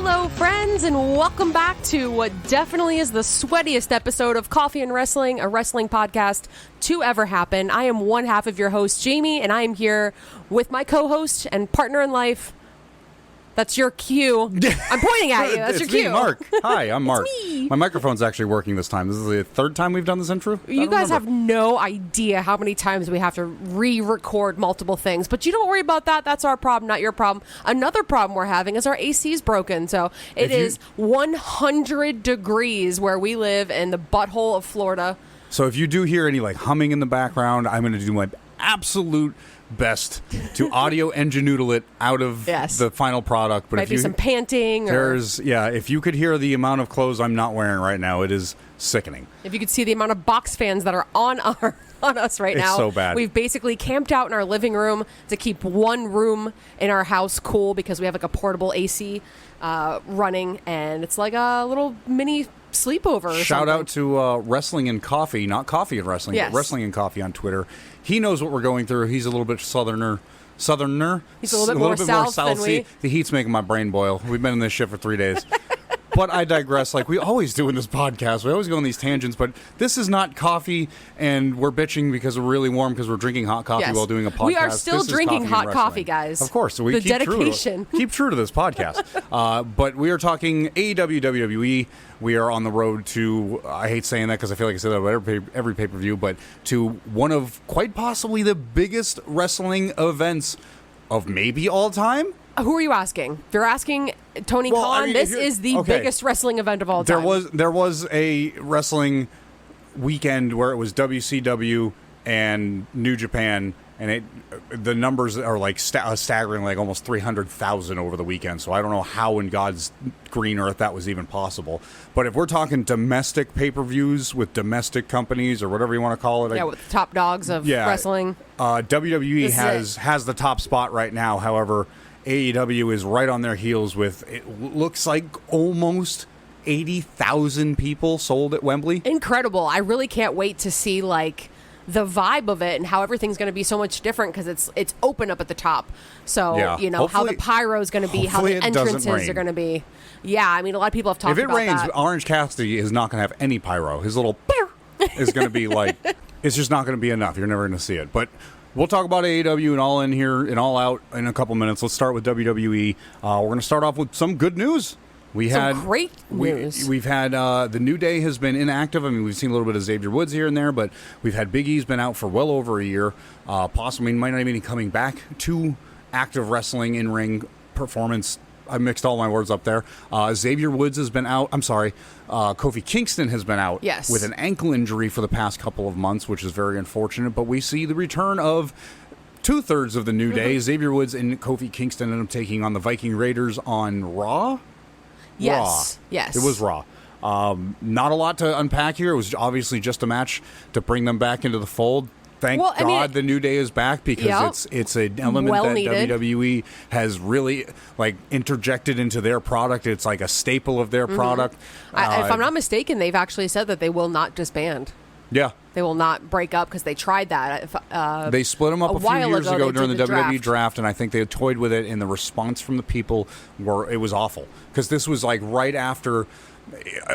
Hello, friends, and welcome back to what definitely is the sweatiest episode of Coffee and Wrestling, a wrestling podcast to ever happen. I am one half of your host, Jamie, and I am here with my co-host and partner in life. That's your cue. I'm pointing at you. That's your cue. Me, Mark. Hi, I'm Mark. It's me. My microphone's actually working this time. This is the third time we've done this intro. You guys have no idea how many times we have to re-record multiple things. But you don't worry about that. That's our problem, not your problem. Another problem we're having is our AC is broken. So it is 100 degrees where we live in the butthole of Florida. So if you do hear any humming in the background, I'm going to do my absolute best to audio engineer it out of the final product. But might be some panting. If you could hear the amount of clothes I'm not wearing right now, it is sickening. If you could see the amount of box fans that are on us right now. It's so bad. We've basically camped out in our living room to keep one room in our house cool because we have a portable AC running, and it's like a little mini sleepover. Shout out to Wrestling and Coffee, not Coffee and Wrestling, but Wrestling and Coffee on Twitter. He knows what we're going through. He's a little bit southerner. He's a little bit more south than we. The heat's making my brain boil. We've been in this shit for 3 days. But I digress, like we always do in this podcast. We always go on these tangents, but this is not coffee, and we're bitching because we're really warm because we're drinking hot coffee while doing a podcast. We are still drinking hot coffee, guys. Of course. So we keep dedication. Keep true to this podcast. But we are talking AEW, WWE. We are on the road to, I hate saying that because I feel like I say that about every pay-per-view, but to one of quite possibly the biggest wrestling events of maybe all time. Who are you asking? If you're asking Tony Khan, this is the biggest wrestling event of all time. There was a wrestling weekend where it was WCW and New Japan, and the numbers are staggering, almost 300,000 over the weekend. So I don't know how in God's green earth that was even possible. But if we're talking domestic pay-per-views with domestic companies or whatever you want to call it, with the top dogs of wrestling, WWE has the top spot right now. However, AEW is right on their heels with, it looks like, almost 80,000 people sold at Wembley. Incredible. I really can't wait to see the vibe of it and how everything's going to be so much different because it's open up at the top. So, how the pyro is going to be, how the entrances are going to be. Yeah, I mean, a lot of people have talked about that. If it rains, Orange Cassidy is not going to have any pyro. His little is going to be it's just not going to be enough. You're never going to see it. But we'll talk about AEW and All In here and All Out in a couple minutes. Let's start with WWE. We're going to start off with some good news. Great news. We've had the New Day has been inactive. I mean, we've seen a little bit of Xavier Woods here and there, but we've had Big E's been out for well over a year. Possibly might not even be coming back to active wrestling in ring performance. I mixed all my words up there. Xavier Woods has been out. I'm sorry. Kofi Kingston has been out with an ankle injury for the past couple of months, which is very unfortunate. But we see the return of 2/3 of the New Day. Xavier Woods and Kofi Kingston ended up taking on the Viking Raiders on Raw. Yes. Yes. It was Raw. Not a lot to unpack here. It was obviously just a match to bring them back into the fold. Thank God the New Day is back because it's an element that WWE has really interjected into their product. It's like a staple of their product. If I'm not mistaken, they've actually said that they will not disband. Yeah. They will not break up because they tried that. They split them up a few years ago during the WWE draft, and I think they had toyed with it, and the response from the people it was awful. Because this was right after,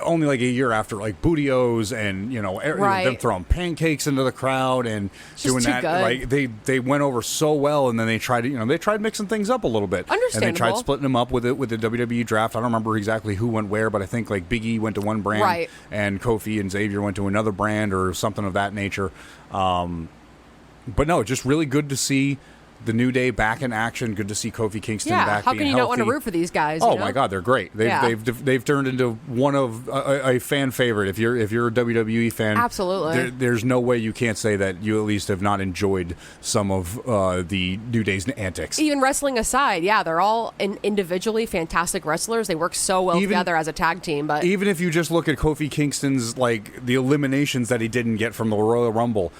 only a year after, Booty-O's and, them throwing pancakes into the crowd and doing that. They went over so well, and then they tried mixing things up a little bit. Understandable. And they tried splitting them up with the WWE draft. I don't remember exactly who went where, but I think Big E went to one brand, and Kofi and Xavier went to another brand or something of that nature. But no, just really good to see the New Day back in action. Good to see Kofi Kingston back. How can you not want to root for these guys? My God, they're great. They've turned into one of a fan favorite. If you're a WWE fan, absolutely, there's no way you can't say that you at least have not enjoyed some of the New Day's antics. Even wrestling aside, they're all individually fantastic wrestlers. They work so well together as a tag team. But even if you just look at Kofi Kingston's the eliminations that he didn't get from the Royal Rumble.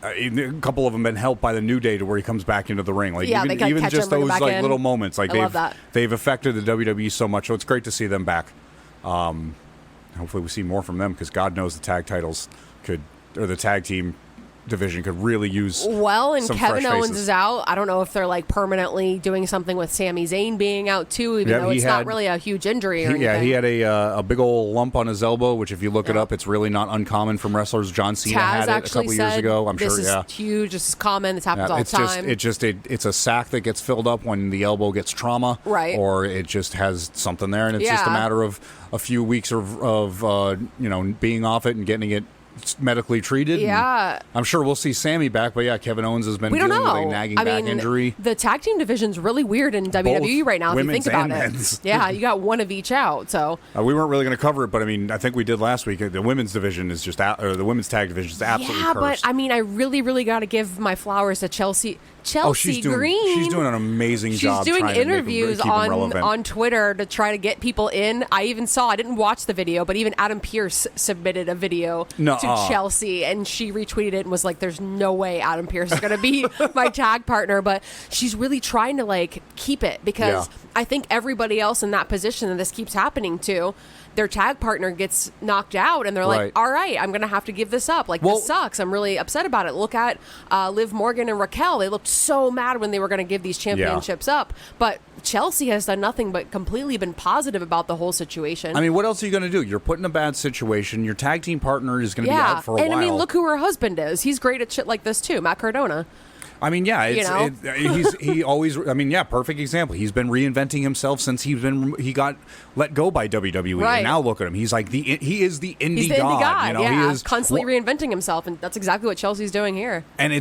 A couple of them been helped by the New Day to where he comes back into the ring. Even just those little moments, they've affected the WWE so much. So it's great to see them back. Hopefully we see more from them because God knows the tag titles the tag team division could really use. Well, and some Kevin fresh Owens faces. is out. I don't know if they're like permanently doing something with Sami Zayn being out too, even though it's not really a huge injury or anything. Yeah, he had a big old lump on his elbow, which if you look it up, it's really not uncommon from wrestlers. John Cena Taz had it a actually couple years ago. I'm this sure. is huge. This is common. This happens all the time. It's a sac that gets filled up when the elbow gets trauma, right? Or it just has something there, and it's just a matter of a few weeks of being off it and getting it medically treated. Yeah, I'm sure we'll see Sammy back, but Kevin Owens has been dealing with a nagging back injury. The tag team division's really weird in WWE right now. If you think about it, yeah, you got one of each out. So we weren't really going to cover it, but I think we did last week. The women's division is just or the women's tag division is absolutely cursed. But I really got to give my flowers to Chelsea Green. She's doing an amazing job. She's doing interviews on Twitter to try to get people in. I didn't watch the video, but even Adam Pearce submitted a video to Chelsea, and she retweeted it and was like, "There's no way Adam Pearce is going to be my tag partner." But she's really trying to like keep it because I think everybody else in that position that this keeps happening to, their tag partner gets knocked out and they're like, all right, I'm going to have to give this up. Like, this sucks. I'm really upset about it. Look at Liv Morgan and Raquel. They looked so mad when they were going to give these championships up. But Chelsea has done nothing but completely been positive about the whole situation. I mean, what else are you going to do? You're put in a bad situation. Your tag team partner is going to be out for a while. And look who her husband is. He's great at shit like this too, Matt Cardona. I mean, he always. I mean, perfect example. He's been reinventing himself since he got let go by WWE, and now look at him. He's like he is the indie He's the indie god. He is constantly reinventing himself, and that's exactly what Chelsea's doing here. And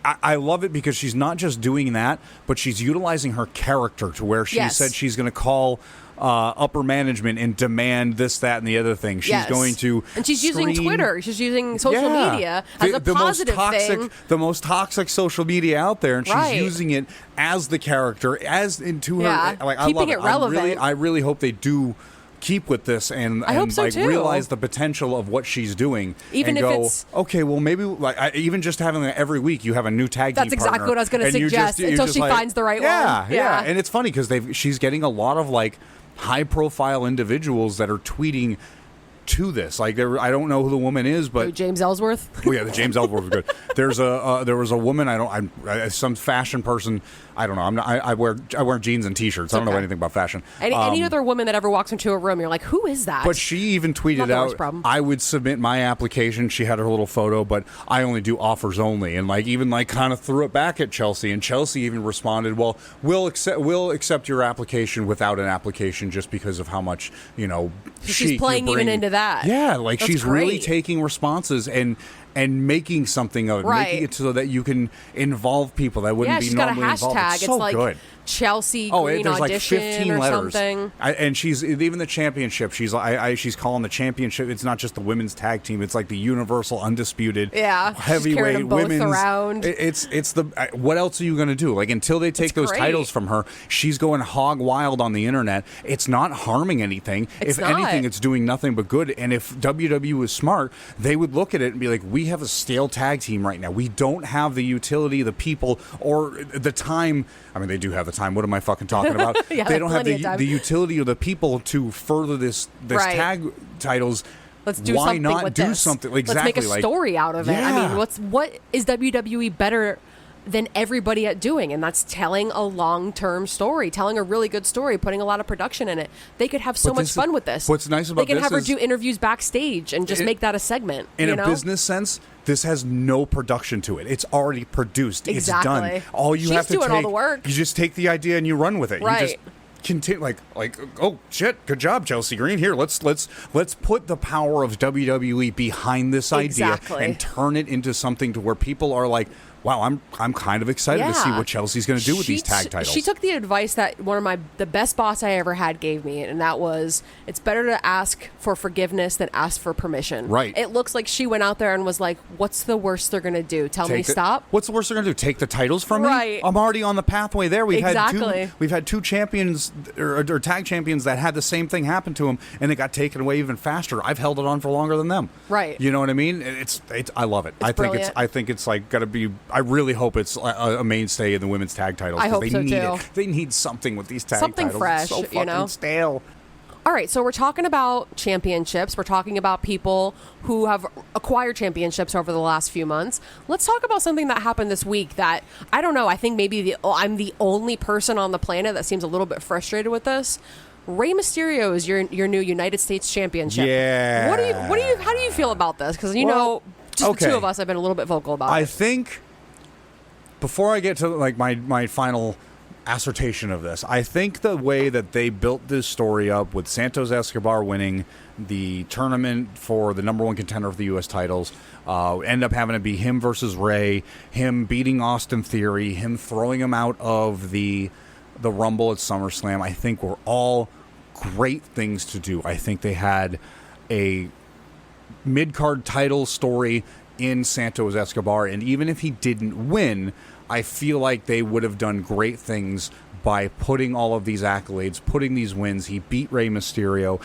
I love it because she's not just doing that, but she's utilizing her character to where she said she's going to call upper management and demand this, that, and the other thing. She's going to, and she's using Twitter. She's using social media as a positive thing. The most toxic social media out there, and she's using it as the character, as into her. Like, I keeping love it relevant. I really hope they do keep with this and realize the potential of what she's doing. Even and if go, it's okay, well maybe even just having every week you have a new tag team partner. That's exactly what I was going to suggest until she finds the right one. Yeah, and it's funny because she's getting a lot of like high-profile individuals that are tweeting to this. Like, I don't know who the woman is, but James Ellsworth. Oh yeah, the James Ellsworth was good. There was a woman. I'm some fashion person. I don't know. I wear jeans and t-shirts. I don't know anything about fashion. Any other woman that ever walks into a room, you're like, who is that? But she even tweeted out, I would submit my application. She had her little photo, but I only do offers only, and kind of threw it back at Chelsea. And Chelsea even responded, well, we'll accept your application without an application just because of how much she's playing even into that. Yeah, like that's she's great. Really taking responses and making something of it, making it so that you can involve people that wouldn't be normally involved. Yeah, she's got a hashtag. It's so like good. Chelsea Green there's Audition like 15 or letters. something. And she's even the championship. She's she's calling the championship. It's not just the women's tag team. It's like the universal undisputed heavyweight women's. Around. It's the what else are you going to do? Like until they take those titles from her, she's going hog wild on the internet. It's not harming anything. If anything, it's doing nothing but good. And if WWE was smart, they would look at it and be like, we have a stale tag team right now. We don't have the utility, the people, or the time. I mean, they do have the time. What am I fucking talking about? They don't have the utility or the people to further this tag titles. Let's do Why something not with do this? something? Exactly. Let's make a story out of it. Yeah. I mean, what is WWE better than everybody at doing? And that's telling a long-term story, telling a really good story, putting a lot of production in it. They could have so much fun with this. What's nice about this they can have her do interviews backstage and just make that a segment. In a business sense, this has no production to it. It's already produced. Exactly. It's done. All you have to doing take, all the work. You just take the idea and you run with it. Right. You just continue like oh shit, good job, Chelsea Green. Here, let's put the power of WWE behind this idea and turn it into something to where people are like, wow, I'm kind of excited to see what Chelsea's going to do with these tag titles. She took the advice that the best boss I ever had gave me, and that was, it's better to ask for forgiveness than ask for permission. Right. It looks like she went out there and was like, what's the worst they're going to do? Tell me stop? What's the worst they're going to do? Take the titles from me? Right. I'm already on the pathway there. We've Exactly. had two champions or tag champions that had the same thing happen to them, and it got taken away even faster. I've held it on for longer than them. Right. You know what I mean? It's I love it. I think it's like got to be. I really hope it's a mainstay in the women's tag titles. I hope they so need too. They need something with these tag something titles. fresh, It's so fucking stale. All right, so we're talking about championships. We're talking about people who have acquired championships over the last few months. Let's talk about something that happened this week that, I don't know, I think maybe I'm the only person on the planet that seems a little bit frustrated with this. Rey Mysterio is your new United States Championship. Yeah. How do you feel about this? Because, the two of us have been a little bit vocal about it. I think, before I get to like my final assertion of this, I think the way that they built this story up with Santos Escobar winning the tournament for the number one contender of the U.S. titles, end up having to be him versus Rey, him beating Austin Theory, him throwing him out of the Rumble at SummerSlam, I think were all great things to do. I think they had a mid-card title story in Santos Escobar, and even if he didn't win, I feel like they would have done great things by putting all of these accolades, putting these wins. He beat Rey Mysterio.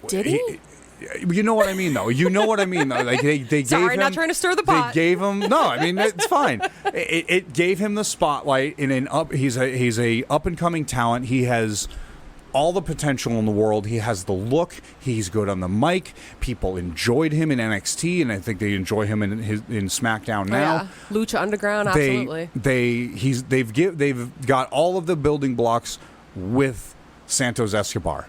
Did he? You know what I mean, though. Like they gave Sorry, him, not trying to stir the pot. They gave him it's fine. It gave him the spotlight in an up. He's a up and coming talent. He has all the potential in the world. He has the look. He's good on the mic. People enjoyed him in NXT, and I think they enjoy him in SmackDown now. Yeah. Lucha Underground, absolutely. They've got all of the building blocks with Santos Escobar.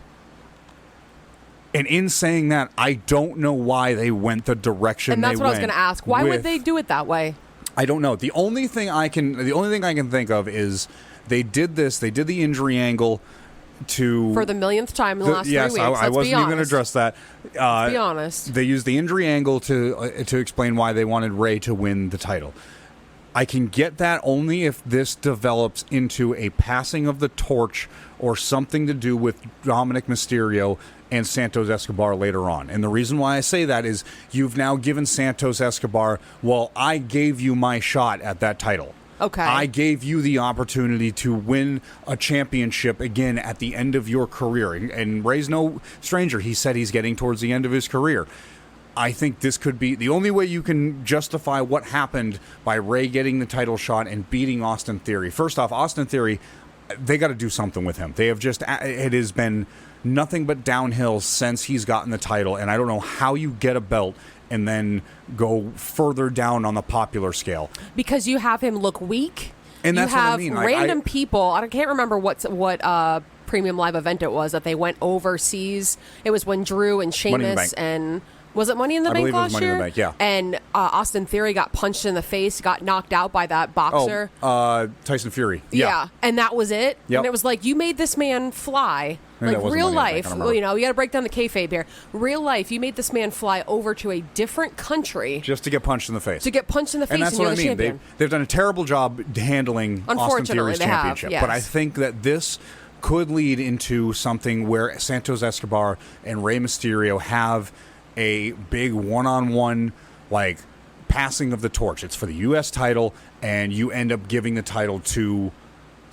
And in saying that, I don't know why they went the direction they went. And that's what I was going to ask. Why would they do it that way? I don't know. The only thing I can think of is they did the injury angle for the millionth time in the last 3 weeks. Yes, I wasn't even going to address that. Let's be honest. They used the injury angle to explain why they wanted Rey to win the title. I can get that only if this develops into a passing of the torch or something to do with Dominic Mysterio and Santos Escobar later on. And the reason why I say that is you've now given Santos Escobar, well, I gave you my shot at that title. Okay. I gave you the opportunity to win a championship again at the end of your career. And Rey's no stranger. He said he's getting towards the end of his career. I think this could be the only way you can justify what happened by Rey getting the title shot and beating Austin Theory. First off, Austin Theory, they got to do something with him. It has been nothing but downhill since he's gotten the title, and I don't know how you get a belt and then go further down on the popular scale. Because you have him look weak. And that's what I mean. You have random people. I can't remember what premium live event it was that they went overseas. It was when Drew and Sheamus and... Was it Money in the Bank last year? I believe it was Money in the Bank, yeah. And Austin Theory got punched in the face, got knocked out by that boxer. Tyson Fury. Yeah. And that was it. Yep. And it was like, you made this man fly. Like real life, you got to break down the kayfabe here. Real life, you made this man fly over to a different country. Just to get punched in the face. And that's what I mean. They've done a terrible job handling Austin Theory's championship. Yes. But I think that this could lead into something where Santos Escobar and Rey Mysterio have a big one-on-one passing of the torch. It's for the U.S. title, and you end up giving the title to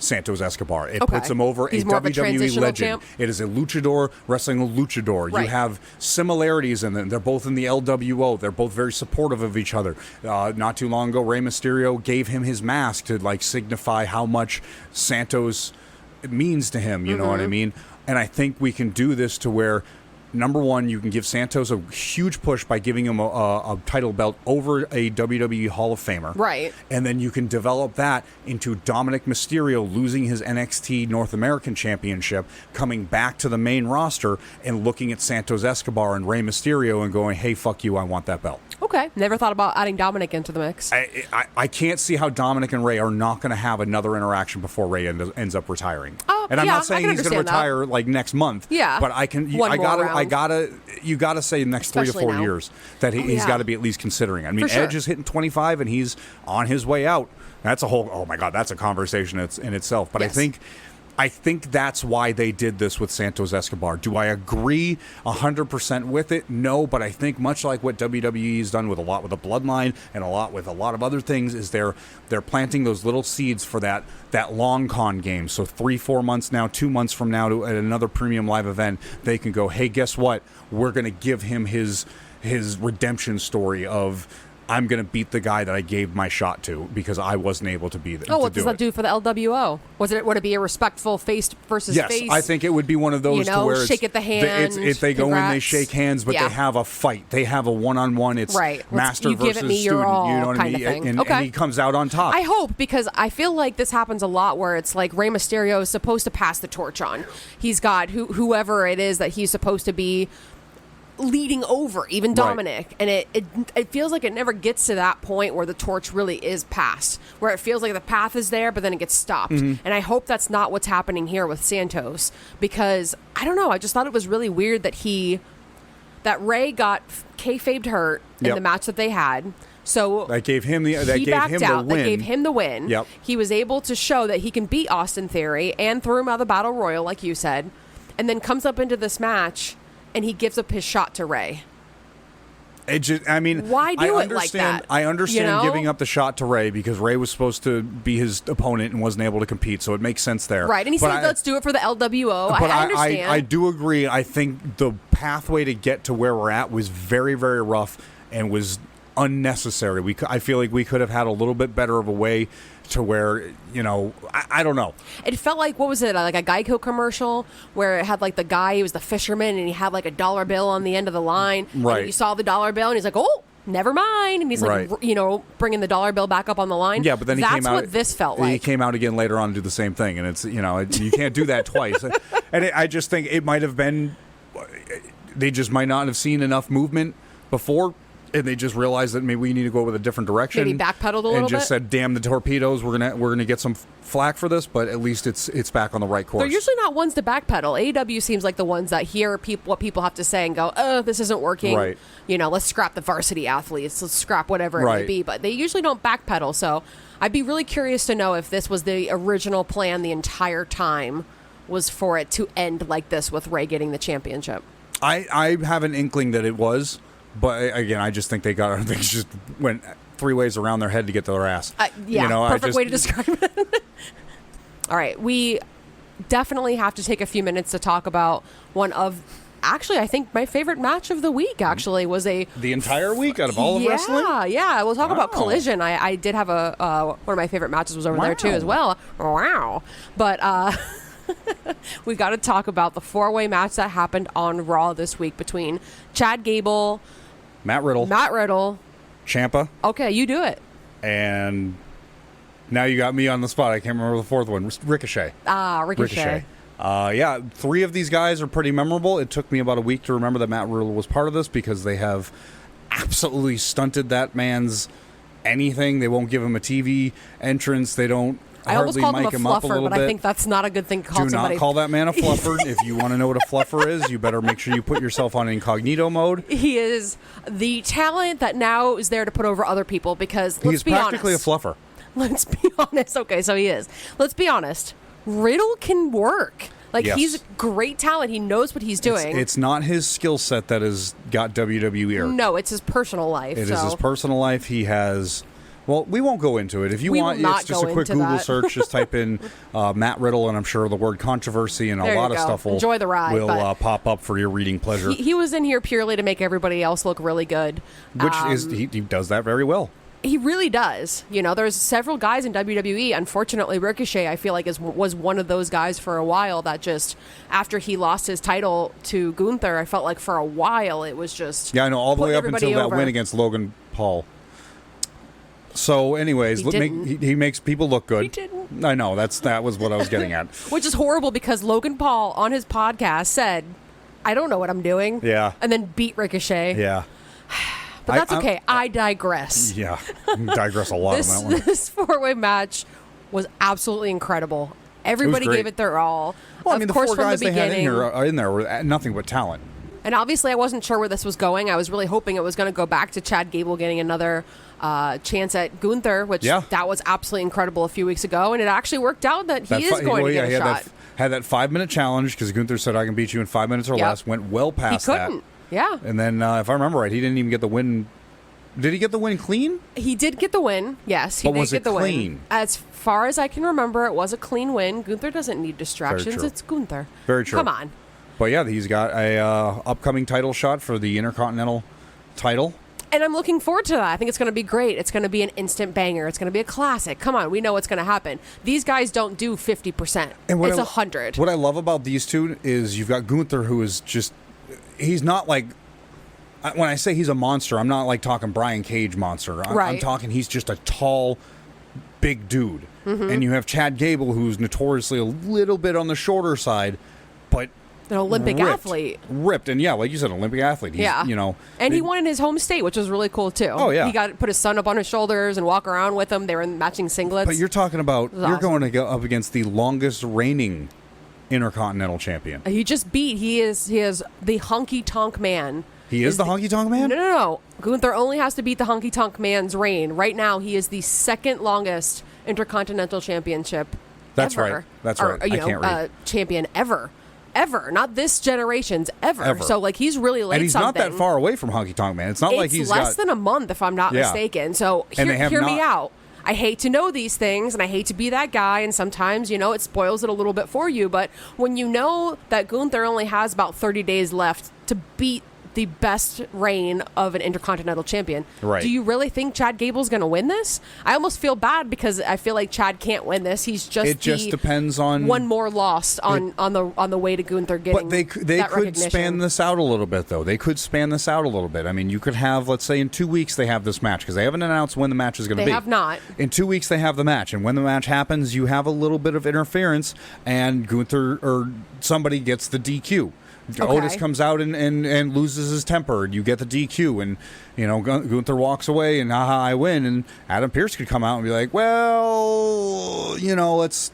Santos Escobar. It puts him over. He's a more WWE of a legend. Champ. It is a luchador wrestling a luchador. Right. You have similarities in them. They're both in the LWO. They're both very supportive of each other. Not too long ago, Rey Mysterio gave him his mask to signify how much Santos means to him. You know what I mean? And I think we can do this to where, number one, you can give Santos a huge push by giving him a title belt over a WWE Hall of Famer. Right. And then you can develop that into Dominic Mysterio losing his NXT North American Championship, coming back to the main roster and looking at Santos Escobar and Rey Mysterio and going, hey, fuck you, I want that belt. Okay. Never thought about adding Dominic into the mix. I can't see how Dominic and Rey are not going to have another interaction before Rey ends up retiring. And I'm not saying he's going to retire next month. Yeah. But you gotta say next Especially 3 to 4 now. years that he's got to be at least considering. I mean, For sure. Edge is hitting 25 and he's on his way out. That's a whole, oh my God, that's a conversation in itself. But Yes. I think that's why they did this with Santos Escobar. Do I agree 100% with it? No, but I think much like what WWE has done with the Bloodline and a lot of other things, is they're planting those little seeds for that long con game. So 3-4 months now, 2 months from now, at another premium live event, they can go, hey, guess what? We're going to give him his redemption story of I'm going to beat the guy that I gave my shot to because I wasn't able to be there. Oh, what does that do for the LWO? Would it be a respectful face versus face? Yes, I think it would be one of those to where shake at the hand. If they go in, they shake hands, but they have a fight. They have a one-on-one. It's master you versus give it me student. your all, You know what I mean? Thing. And he comes out on top. I hope, because I feel like this happens a lot where it's like Rey Mysterio is supposed to pass the torch on. He's got whoever it is that he's supposed to be leading over, even Dominic, and it feels like it never gets to that point where the torch really is passed, where it feels like the path is there but then it gets stopped. And I hope that's not what's happening here with Santos, because I don't know, I just thought it was really weird that Rey got kayfabed hurt in the match that they had. So that gave him the win. That gave him the win. Yep. He was able to show that he can beat Austin Theory and threw him out of the Battle Royal, like you said, and then comes up into this match and he gives up his shot to Rey. It just, I mean, why do it like that? I understand giving up the shot to Rey because Rey was supposed to be his opponent and wasn't able to compete, so it makes sense there. Right, and he said, let's do it for the LWO. But I understand. I do agree. I think the pathway to get to where we're at was very, very rough and was unnecessary. I feel like we could have had a little bit better of a way to where, I don't know. It felt like, what was it, like a Geico commercial where it had like the guy, he was the fisherman, and he had like a dollar bill on the end of the line. Right. And you saw the dollar bill and he's like, oh, never mind. And he's like, bringing the dollar bill back up on the line. Yeah, but then that's what this felt like. He came out again later on to do the same thing. And it's, you can't do that twice. And I just think it might have been, they just might not have seen enough movement before. And they just realized that maybe we need to go with a different direction. Maybe backpedaled a little bit. And just said, "Damn the torpedoes! We're gonna get some flack for this, but at least it's back on the right course." They're usually not ones to backpedal. AEW seems like the ones that hear what people have to say and go, "Oh, this isn't working." Right. Let's scrap the varsity athletes. Let's scrap whatever it may be. But they usually don't backpedal. So I'd be really curious to know if this was the original plan the entire time, was for it to end like this with Rey getting the championship. I have an inkling that it was. But again, I just think things just went three ways around their head to get to their ass. Perfect way to describe it. All right, we definitely have to take a few minutes to talk about one of, actually, I think my favorite match of the week. Actually, was the entire week out of all of wrestling. Yeah. We'll talk about Collision. I did have one of my favorite matches was over there too as well. Wow, but. We got to talk about the 4-way match that happened on Raw this week between Chad Gable, Matt Riddle, Ciampa. Okay, you do it. And now you got me on the spot. I can't remember the fourth one. Ricochet. Ricochet. Three of these guys are pretty memorable. It took me about a week to remember that Matt Riddle was part of this because they have absolutely stunted that man's anything. They won't give him a TV entrance. They don't. I almost called him a fluffer, but I think that's not a good thing to call somebody. Do not call that man a fluffer. If you want to know what a fluffer is, you better make sure you put yourself on incognito mode. He is the talent that now is there to put over other people because, let's be honest. He's practically a fluffer. Let's be honest. Okay, so he is. Let's be honest. Riddle can work. He's great talent. He knows what he's doing. It's not his skill set that has got WWE. No, it's his personal life. It is his personal life. He has... Well, we won't go into it. If you want, it's just a quick Google search. Just type in Matt Riddle, and I'm sure the word controversy and a lot of stuff will enjoy the ride. Will pop up for your reading pleasure. He was in here purely to make everybody else look really good, which he does that very well. He really does. There's several guys in WWE. Unfortunately, Ricochet, I feel like, was one of those guys for a while that just, after he lost his title to Gunther, I felt like for a while it was just... Yeah, I know, all the way up until that win against Logan Paul. So, anyways, he makes people look good. He didn't. I know, that was what I was getting at. Which is horrible because Logan Paul, on his podcast, said, I don't know what I'm doing. Yeah. And then beat Ricochet. Yeah. But that's okay. I digress. Yeah. Digress a lot on that one. This 4-way match was absolutely incredible. Everybody gave it their all. Well, the four guys they had in there were nothing but talent. And obviously, I wasn't sure where this was going. I was really hoping it was going to go back to Chad Gable getting another chance at Gunther, which that was absolutely incredible a few weeks ago. And it actually worked out that he is going to get a shot. Had that 5-minute challenge because Gunther said, I can beat you in 5 minutes or less. Went well past that. He couldn't. Yeah. And then, if I remember right, he didn't even get the win. Did he get the win clean? He did get the win. Yes, he did get the clean? Win. As far as I can remember, it was a clean win. Gunther doesn't need distractions. It's Gunther. Very true. Come on. But yeah, he's got a upcoming title shot for the Intercontinental title. And I'm looking forward to that. I think it's going to be great. It's going to be an instant banger. It's going to be a classic. Come on, we know what's going to happen. These guys don't do 50%. It's 100. What I love about these two is you've got Gunther, who is just, he's not like, when I say he's a monster, I'm not like talking Brian Cage monster. I'm talking he's just a tall, big dude. And you have Chad Gable, who's notoriously a little bit on the shorter side, but an Olympic athlete. Ripped. And yeah, like you said, Olympic athlete. He's, you know. And he won in his home state, which was really cool too. Oh, yeah. He got to put his son up on his shoulders and walk around with him. They were in matching singlets. But you're talking about, you're awesome. going to go up against the longest reigning Intercontinental Champion. He just beat, he is the Honky Tonk Man. He is the Honky Tonk Man? No. Gunther only has to beat the Honky Tonk Man's reign. Right now, he is the second longest Intercontinental Championship That's ever. right. That's right. I can't read. Champion ever. Not this generation's ever. So, like, he's really late. And he's not that far away from Honky Tonk Man. It's not like he's less than a month, if I'm not mistaken. So, hear me out. I hate to know these things, and I hate to be that guy, and sometimes, you know, it spoils it a little bit for you. But when you know that Gunther only has about 30 days left to beat the best reign of an Intercontinental Champion. Right. Do you really think Chad Gable's going to win this? I almost feel bad because I feel like Chad can't win this. He's just it just depends on one more lost on the way to Gunther getting. But they could span this out a little bit, though. They could span this out a little bit. I mean, you could have, let's say, in 2 weeks they have this match because they haven't announced when the match is going to be. They have not. In 2 weeks they have the match, and when the match happens, you have a little bit of interference, and Gunther or somebody gets the DQ. Okay. Otis comes out and loses his temper, and you get the DQ, and you know Gunther walks away, and I win, and Adam Pearce could come out and be like, well, you know, it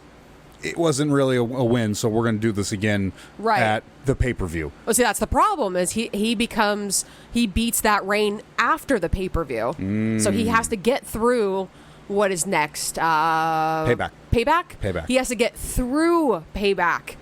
wasn't really a win, so we're going to do this again at the pay-per-view. Well, see, that's the problem is he beats that reign after the pay-per-view, so he has to get through what is next. Payback. He has to get through Payback.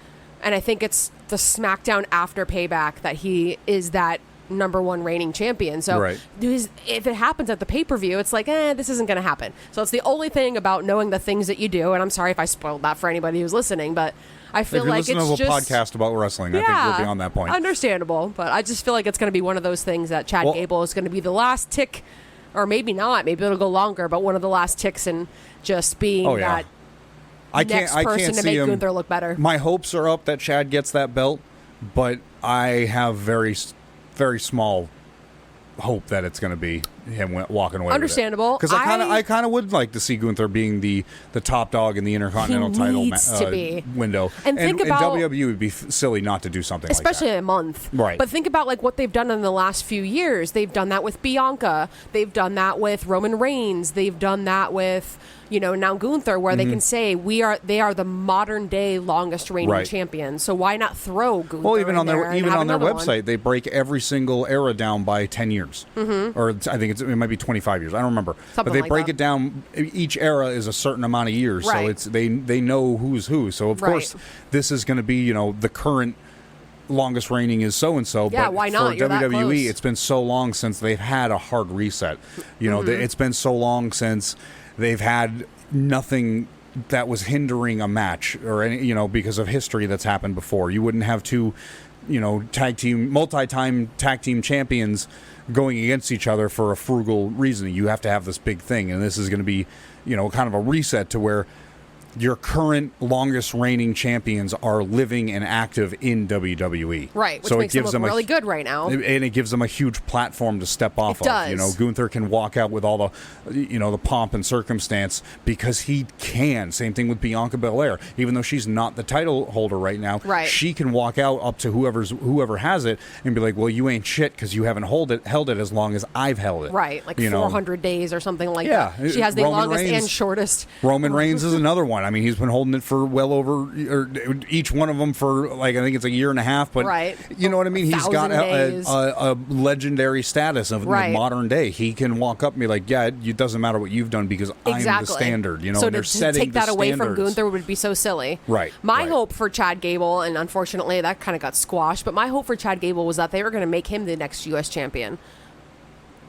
And I think it's the SmackDown after Payback that he is that number one reigning champion. So if it happens at the pay-per-view, it's like, this isn't going to happen. So it's the only thing about knowing the things that you do. And I'm sorry if I spoiled that for anybody who's listening, but I feel like it's just... If you're listening to a podcast about wrestling, I think we're beyond that point. Understandable. But I just feel like it's going to be one of those things that Chad Gable is going to be the last tick, or maybe not. Maybe it'll go longer, but one of the last ticks in just being that... I can't to make Gunther look better. My hopes are up that Chad gets that belt, but I have very, very small hope that it's going to be him walking away. Understandable. Because I kind of would like to see Gunther being the top dog in the Intercontinental title window. And think about WWE would be silly not to do something like that. Especially a month. Right. But think about like what they've done in the last few years. They've done that with Bianca. They've done that with Roman Reigns. They've done that with, you know, now Gunther, where they can say they are the modern day longest reigning champions. So why not throw Gunther? Well, even on their website, they break every single era down by 10 years, or I think it might be 25 years. I don't remember, but they break it down. Each era is a certain amount of years, so it's they know who's who. So of course, this is going to be, you know, the current longest reigning is so and so. Yeah, but why not? For You're WWE, it's been so long since they've had a hard reset. You know, it's been so long since they've had nothing that was hindering a match or any, you know, because of history that's happened before. You wouldn't have two, you know, multi-time tag team champions going against each other for a frugal reason. You have to have this big thing, and this is going to be, you know, kind of a reset to where your current longest reigning champions are living and active in WWE. Right, which makes them look really good right now. And it gives them a huge platform to step off of. Does. You know, Gunther can walk out with all the, you know, the pomp and circumstance because he can. Same thing with Bianca Belair. Even though she's not the title holder right now, she can walk out up to whoever has it and be like, well, you ain't shit because you haven't held it as long as I've held it. Right, like 400 days or something like that. She has the longest and shortest. Roman Reigns is another one. I mean, he's been holding it for well over, or each one of them for, like, I think it's a year and a half. But you know what I mean? He's got a legendary status of the modern day. He can walk up and be like, yeah, it doesn't matter what you've done because I'm the standard. You know, so they're to setting take that the away standards. from Gunther would be so silly. Right. My hope for Chad Gable, and unfortunately that kind of got squashed, but my hope for Chad Gable was that they were going to make him the next U.S. champion.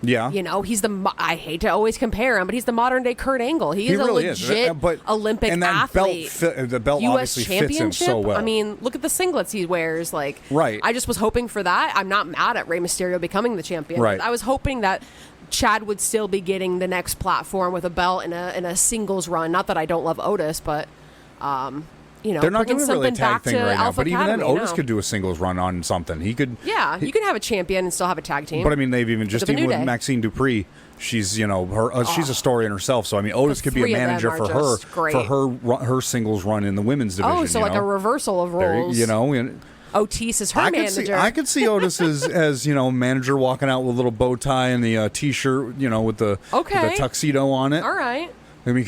Yeah. You know, he's I hate to always compare him, but he's the modern day Kurt Angle. He is really a legit Olympic and that athlete. The belt US obviously fits him so well. I mean, look at the singlets he wears. Like, right. I just was hoping for that. I'm not mad at Rey Mysterio becoming the champion. Right. I was hoping that Chad would still be getting the next platform with a belt in a singles run. Not that I don't love Otis, but they're not doing really a tag thing right now. But even then, Otis could do a singles run on something. He could. Yeah, you can have a champion and still have a tag team. But I mean, they've even with Maxine Dupree. She's she's a story in herself. So I mean, Otis could be a manager for her singles run in the women's division. Oh, so like a reversal of roles. And Otis is her manager. I could see Otis as manager walking out with a little bow tie and the t-shirt, with the tuxedo on it. All right. I mean,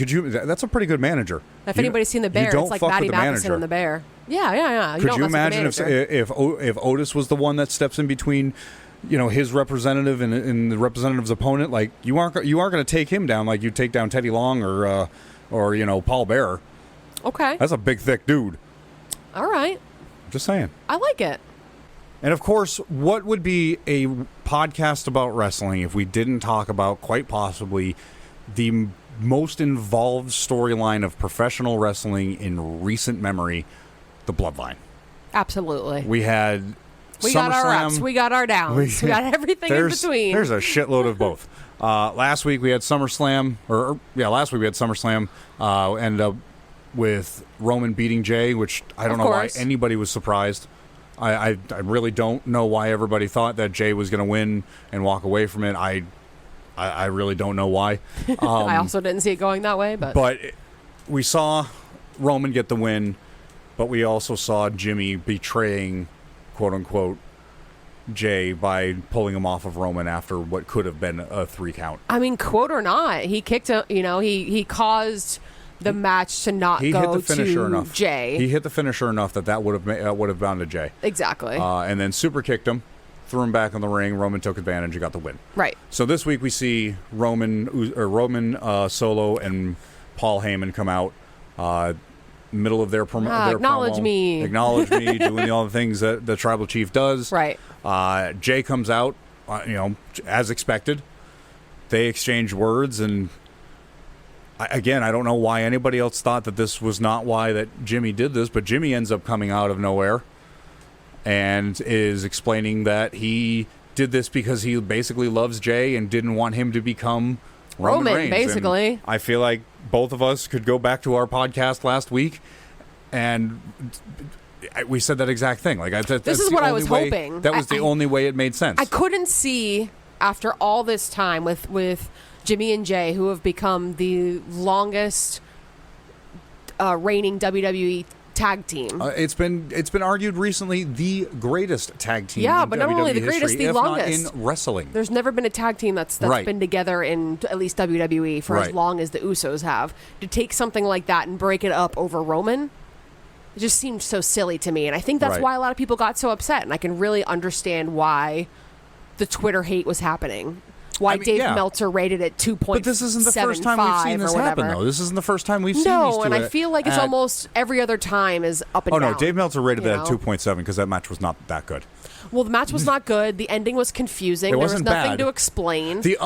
that's a pretty good manager. If anybody's seen The Bear, it's like Maddie Matheson in The Bear. Yeah. Could you imagine if Otis was the one that steps in between, his representative and the representative's opponent? Like you aren't going to take him down like you take down Teddy Long or Paul Bearer. Okay. That's a big, thick dude. All right. Just saying. I like it. And of course, what would be a podcast about wrestling if we didn't talk about, quite possibly, the most involved storyline of professional wrestling in recent memory, the Bloodline? Absolutely. We got our ups, we got our downs, we got everything in between. There's a shitload of both. Last week we had SummerSlam, ended up with Roman beating Jey, which I don't know why anybody was surprised. I really don't know why everybody thought that Jey was going to win and walk away from it. I really don't know why. I also didn't see it going that way. But we saw Roman get the win, but we also saw Jimmy betraying, quote-unquote, Jey by pulling him off of Roman after what could have been a 3 count. I mean, quote or not, he kicked him, he caused the match to not go hit the finisher to enough. Jey. He hit the finisher enough that would have gone to Jey. Exactly. And then super kicked him, threw him back in the ring. Roman took advantage and got the win. Right. So this week we see Roman Solo and Paul Heyman come out, middle of their promo. Acknowledge me, doing all the things that the tribal chief does. Right. Jey comes out, as expected. They exchange words, and again, I don't know why anybody else thought that this was not why that Jimmy did this, but Jimmy ends up coming out of nowhere and is explaining that he did this because he basically loves Jey and didn't want him to become Roman Reigns. Basically. And I feel like both of us could go back to our podcast last week and we said that exact thing. Like this is what I was hoping. That was the only way it made sense. I couldn't see after all this time with Jimmy and Jey, who have become the longest reigning WWE tag team. It's been argued recently the greatest tag team. Yeah, in but WWE not only the greatest, history, the longest not in wrestling. There's never been a tag team that's been together in at least WWE for as long as the Usos have. To take something like that and break it up over Roman, it just seemed so silly to me, and I think that's why a lot of people got so upset. And I can really understand why the Twitter hate was happening. Why Dave Meltzer rated it 2.75. But this isn't the first time we've seen this happen, though. This isn't the first time we've seen these two. No, and I feel like it's almost every other time is up and down. Oh, no, Dave Meltzer rated that at 2.7 because that match was not that good. Well, the match was not good. The ending was confusing. There was nothing to explain. The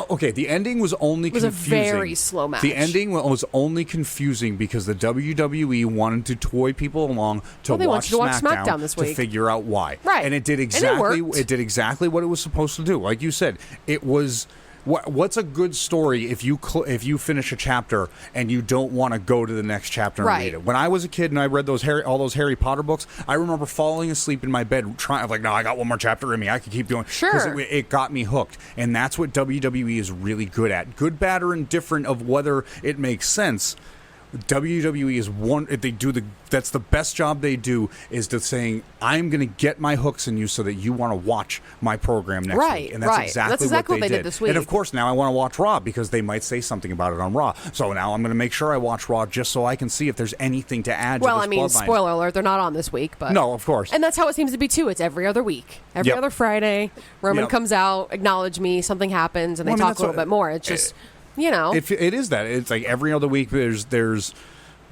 ending was only confusing. It was a very slow match. The ending was only confusing because the WWE wanted to toy people along to watch SmackDown this week to figure out why. Right. And it did exactly what it was supposed to do. Like you said, it was... What's a good story if you finish a chapter and you don't want to go to the next chapter and read it? When I was a kid and I read all those Harry Potter books, I remember falling asleep in my bed no, I got one more chapter in me. I could keep going. Sure. Because it got me hooked. And that's what WWE is really good at. Good, bad, or indifferent of whether it makes sense. WWE is that's the best job they do, is to saying, I'm going to get my hooks in you so that you want to watch my program next week. And that's exactly what they did this week. And of course now I want to watch Raw because they might say something about it on Raw. So now I'm going to make sure I watch Raw just so I can see if there's anything to add to this bloodline. Spoiler alert, they're not on this week, but no, of course. And that's how it seems to be too. It's every other week. Every other Friday, Roman comes out, acknowledge me, something happens, and they talk a little bit more. It's just it is that. It's like every other week there's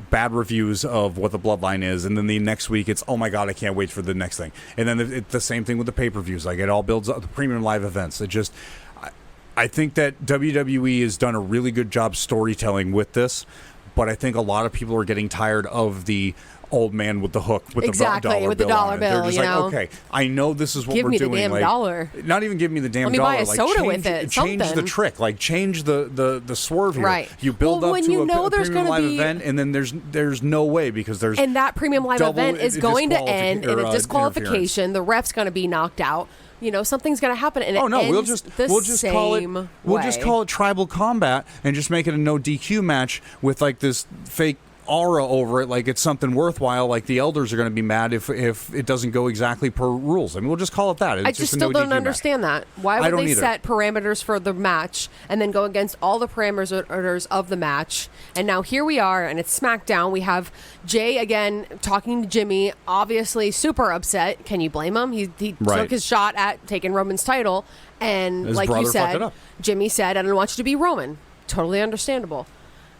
bad reviews of what the bloodline is, and then the next week it's, oh my god, I can't wait for the next thing. And then it's the same thing with the pay-per-views. Like, it all builds up, the premium live events. It just, I think that WWE has done a really good job storytelling with this, but I think a lot of people are getting tired of the old man with the hook with exactly, the dollar with bill the dollar on it. bill. They're just you like, know? okay, I know this is what Give we're me doing. the damn like, dollar. Not even give me the damn Let me dollar. buy a soda change, with it. Change the Something. trick. Like change the swerve here. Right. You build Well, up when to you a know there's premium gonna live be- event, and then there's no way because there's And that premium live double event is going to end in a interference. disqualification. The ref's going to be knocked out. You know, something's going to happen, and it ends we'll just call it tribal combat and just make it a no DQ match with like this fake aura over it, like it's something worthwhile. Like the elders are going to be mad if it doesn't go exactly per rules. I mean, we'll just call it that. It's I just still don't understand that. Why would they set parameters for the match and then go against all the parameters of the match? And now here we are, and it's SmackDown. We have Jey again talking to Jimmy, obviously super upset. Can you blame him? He took his shot at taking Roman's title, and his like you said, fucked it up. Jimmy said, "I don't want you to be Roman." Totally understandable.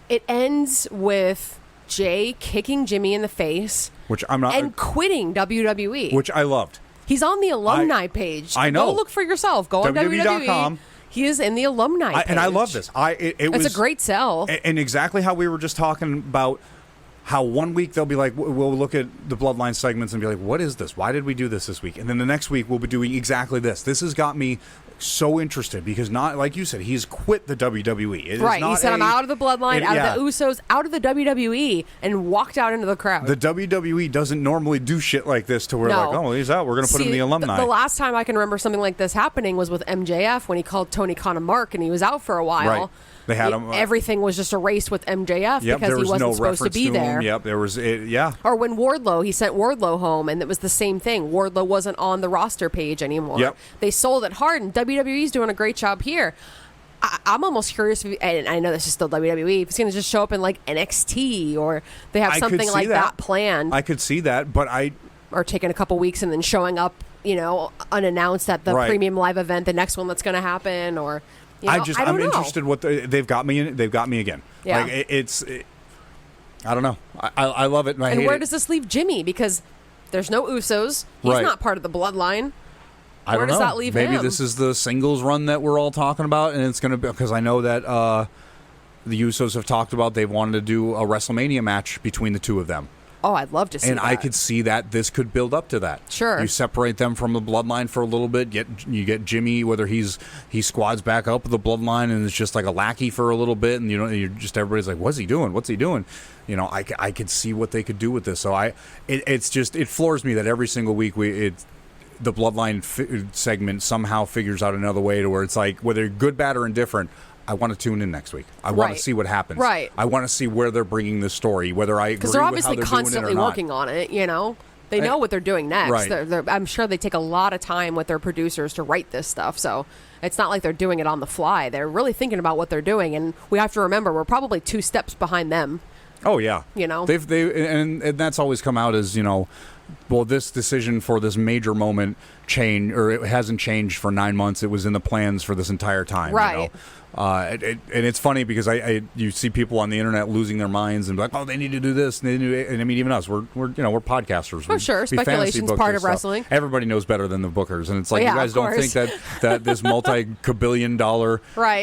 It ends with Jey kicking Jimmy in the face, which I'm not, and quitting WWE, which I loved. He's on the alumni page. I know. Go look for yourself. Go on WWE.com. He is in the alumni page. And I love this. It's a great sell. And exactly how we were just talking about how one week they'll be like, we'll look at the Bloodline segments and be like, what is this? Why did we do this week? And then the next week we'll be doing exactly this. This has got me so interested because, not like you said, he's quit the WWE. He said, I'm out of the Bloodline, out of the Usos, out of the WWE, and walked out into the crowd. The WWE doesn't normally do shit like this to where like, oh, he's out. We're going to put him in the alumni. The last time I can remember something like this happening was with MJF when he called Tony Khan a mark and he was out for a while. Right. They had him. Everything was just erased with MJF because he wasn't supposed to be there. Yep, there was Or when he sent Wardlow home, and it was the same thing. Wardlow wasn't on the roster page anymore. Yep. They sold it hard, and WWE's doing a great job here. I'm almost curious, and I know this is still WWE, if it's going to just show up in like NXT, or they have something like that planned. I could see that, but or taking a couple weeks and then showing up, unannounced at the premium live event, the next one that's going to happen, or. I'm interested what they've got me in. They've got me again. Yeah. Like I don't know. I love it. And where does this leave Jimmy? Because there's no Usos. He's not part of the bloodline. Where does that leave him? Maybe this is the singles run that we're all talking about, and it's going to be because I know that the Usos have talked about they wanted to do a WrestleMania match between the two of them. Oh, I'd love to see that. And I could see that this could build up to that. Sure. You separate them from the bloodline for a little bit. You get Jimmy, whether he squads back up with the bloodline and it's just like a lackey for a little bit, and you're just everybody's like, what's he doing? What's he doing? I could see what they could do with this. So it floors me that every single week the bloodline segment somehow figures out another way to where it's like whether good, bad, or indifferent. I want to tune in next week. I want to see what happens. Right. I want to see where they're bringing this story, whether I agree with how they're obviously constantly working on it, They know what they're doing next. Right. I'm sure they take a lot of time with their producers to write this stuff, so it's not like they're doing it on the fly. They're really thinking about what they're doing, and we have to remember we're probably 2 steps behind them. Oh, yeah. And that's always come out as, well, this decision for this major moment it hasn't changed for 9 months. It was in the plans for this entire time. Right. And it's funny because you see people on the internet losing their minds and be like, oh, they need to do this. And I mean, even us, we're podcasters. Oh, sure. Speculation's part of wrestling. Everybody knows better than the bookers. And it's like, you guys don't think that this multi-billion dollar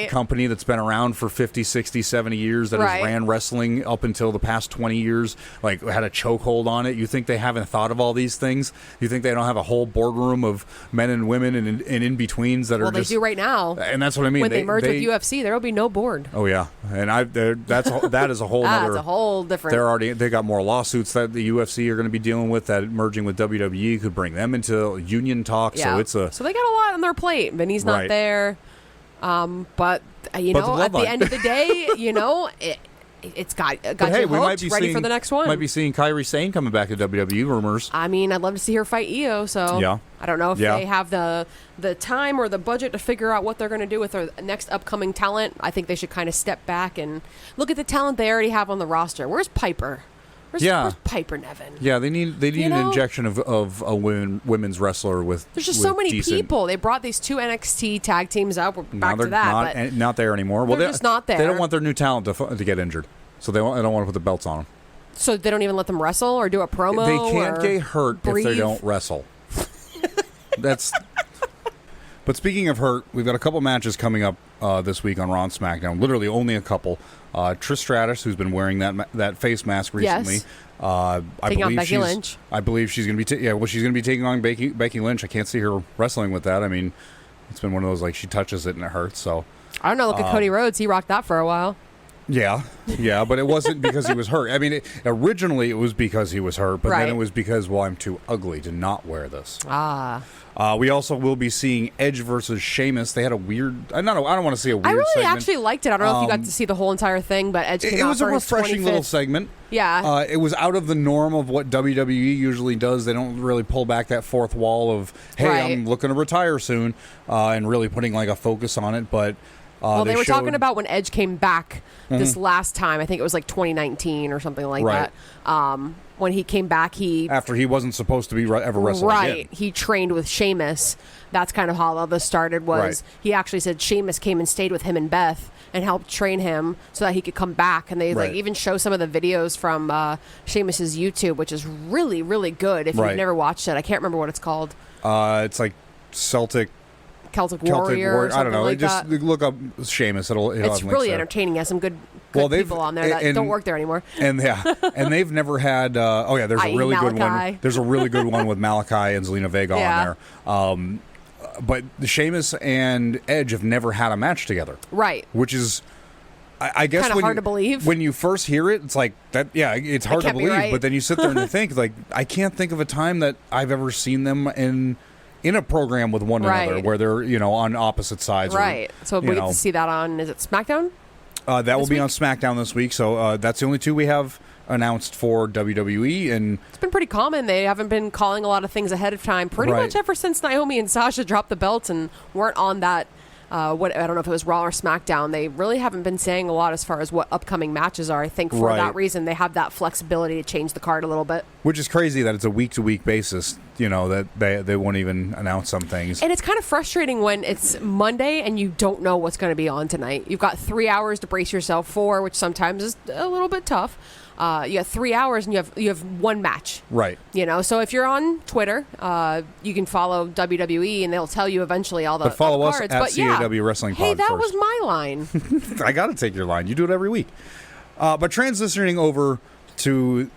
company that's been around for 50, 60, 70 years that has ran wrestling up until the past 20 years, like had a chokehold on it. You think they haven't thought of all these things? You think they don't have a whole boardroom of men and women and in-betweens that are just... Well, they do right now. And that's what I mean. When they merge with UFC, there will be no board. Oh yeah, and that is a whole other. That's a whole different. They got more lawsuits that the UFC are going to be dealing with. That merging with WWE could bring them into union talk. Yeah. So they got a lot on their plate. Vinny's not there, but at the end of the day, it's got you hooked, ready for the next one. Might be seeing Kairi Sane coming back to WWE. Rumors. I mean, I'd love to see her fight Io. So yeah. I don't know if they have the time or the budget to figure out what they're going to do with their next upcoming talent. I think they should kind of step back and look at the talent they already have on the roster. Where's Piper? Where's Piper Nevin? Yeah, they need an injection of a women's wrestler with. There's just so many people. They brought these 2 NXT tag teams up. We're back to that. Not there anymore. They're just not there. They don't want their new talent to get injured, so they don't want to put the belts on them. So they don't even let them wrestle or do a promo. They can't get hurt if they don't wrestle. But speaking of hurt, we've got a couple matches coming up this week on Raw and SmackDown. Literally only a couple. Trish Stratus, who's been wearing that face mask recently, Taking on Becky Lynch. I believe she's going to be she's going to be taking on Becky Lynch. I can't see her wrestling with that. I mean, it's been one of those, like, she touches it and it hurts. So I don't know. Look at Cody Rhodes. He rocked that for a while. Yeah, but it wasn't because he was hurt. I mean, originally it was because he was hurt, but then it was because, well, I'm too ugly to not wear this. We also will be seeing Edge versus Sheamus. They had a weird... I don't want to say a weird segment. I really actually liked it. I don't know if you got to see the whole entire thing, but Edge came out for his 25th. It was a refreshing little segment. Yeah. It was out of the norm of what WWE usually does. They don't really pull back that fourth wall of, hey, I'm looking to retire soon, and really putting, like, a focus on it, but... well, they were talking about when Edge came back this last time. I think it was like 2019 or something like that. When he came back, after he wasn't supposed to be ever wrestling again. He trained with Sheamus. That's kind of how all this started. He actually said Sheamus came and stayed with him and Beth and helped train him so that he could come back. And they like even show some of the videos from Sheamus's YouTube, which is really, really good. If you've never watched it, I can't remember what it's called. It's like Celtic Warrior. I don't know. Like just look up Sheamus. It's really entertaining. He has some good people on there that don't work there anymore. And and they've never had. There's a really good one. There's a really good one with Malachi and Zelina Vega on there. But Sheamus and Edge have never had a match together. Right. Which is, I guess, kind of hard to believe. When you first hear it, it's like that. Yeah, it's hard to believe. Right. But then you sit there and you think, like, I can't think of a time that I've ever seen them in a program with one another where they're, on opposite sides. Right. So we get to see that on, is it SmackDown? That will be on SmackDown this week. So that's the only two we have announced for WWE. And it's been pretty common. They haven't been calling a lot of things ahead of time pretty much ever since Naomi and Sasha dropped the belts and weren't on that. I don't know if it was Raw or SmackDown. They really haven't been saying a lot as far as what upcoming matches are. I think for that reason, they have that flexibility to change the card a little bit. Which is crazy that it's a week-to-week basis, that they won't even announce some things. And it's kind of frustrating when it's Monday and you don't know what's going to be on tonight. You've got 3 hours to brace yourself for, which sometimes is a little bit tough. You have 3 hours and you have one match. Right. So if you're on Twitter, you can follow WWE and they'll tell you eventually all the follow all the cards. us at CAW Wrestling Pod. Hey, that first. was my line. I got to take your line. You do it every week. But transitioning over to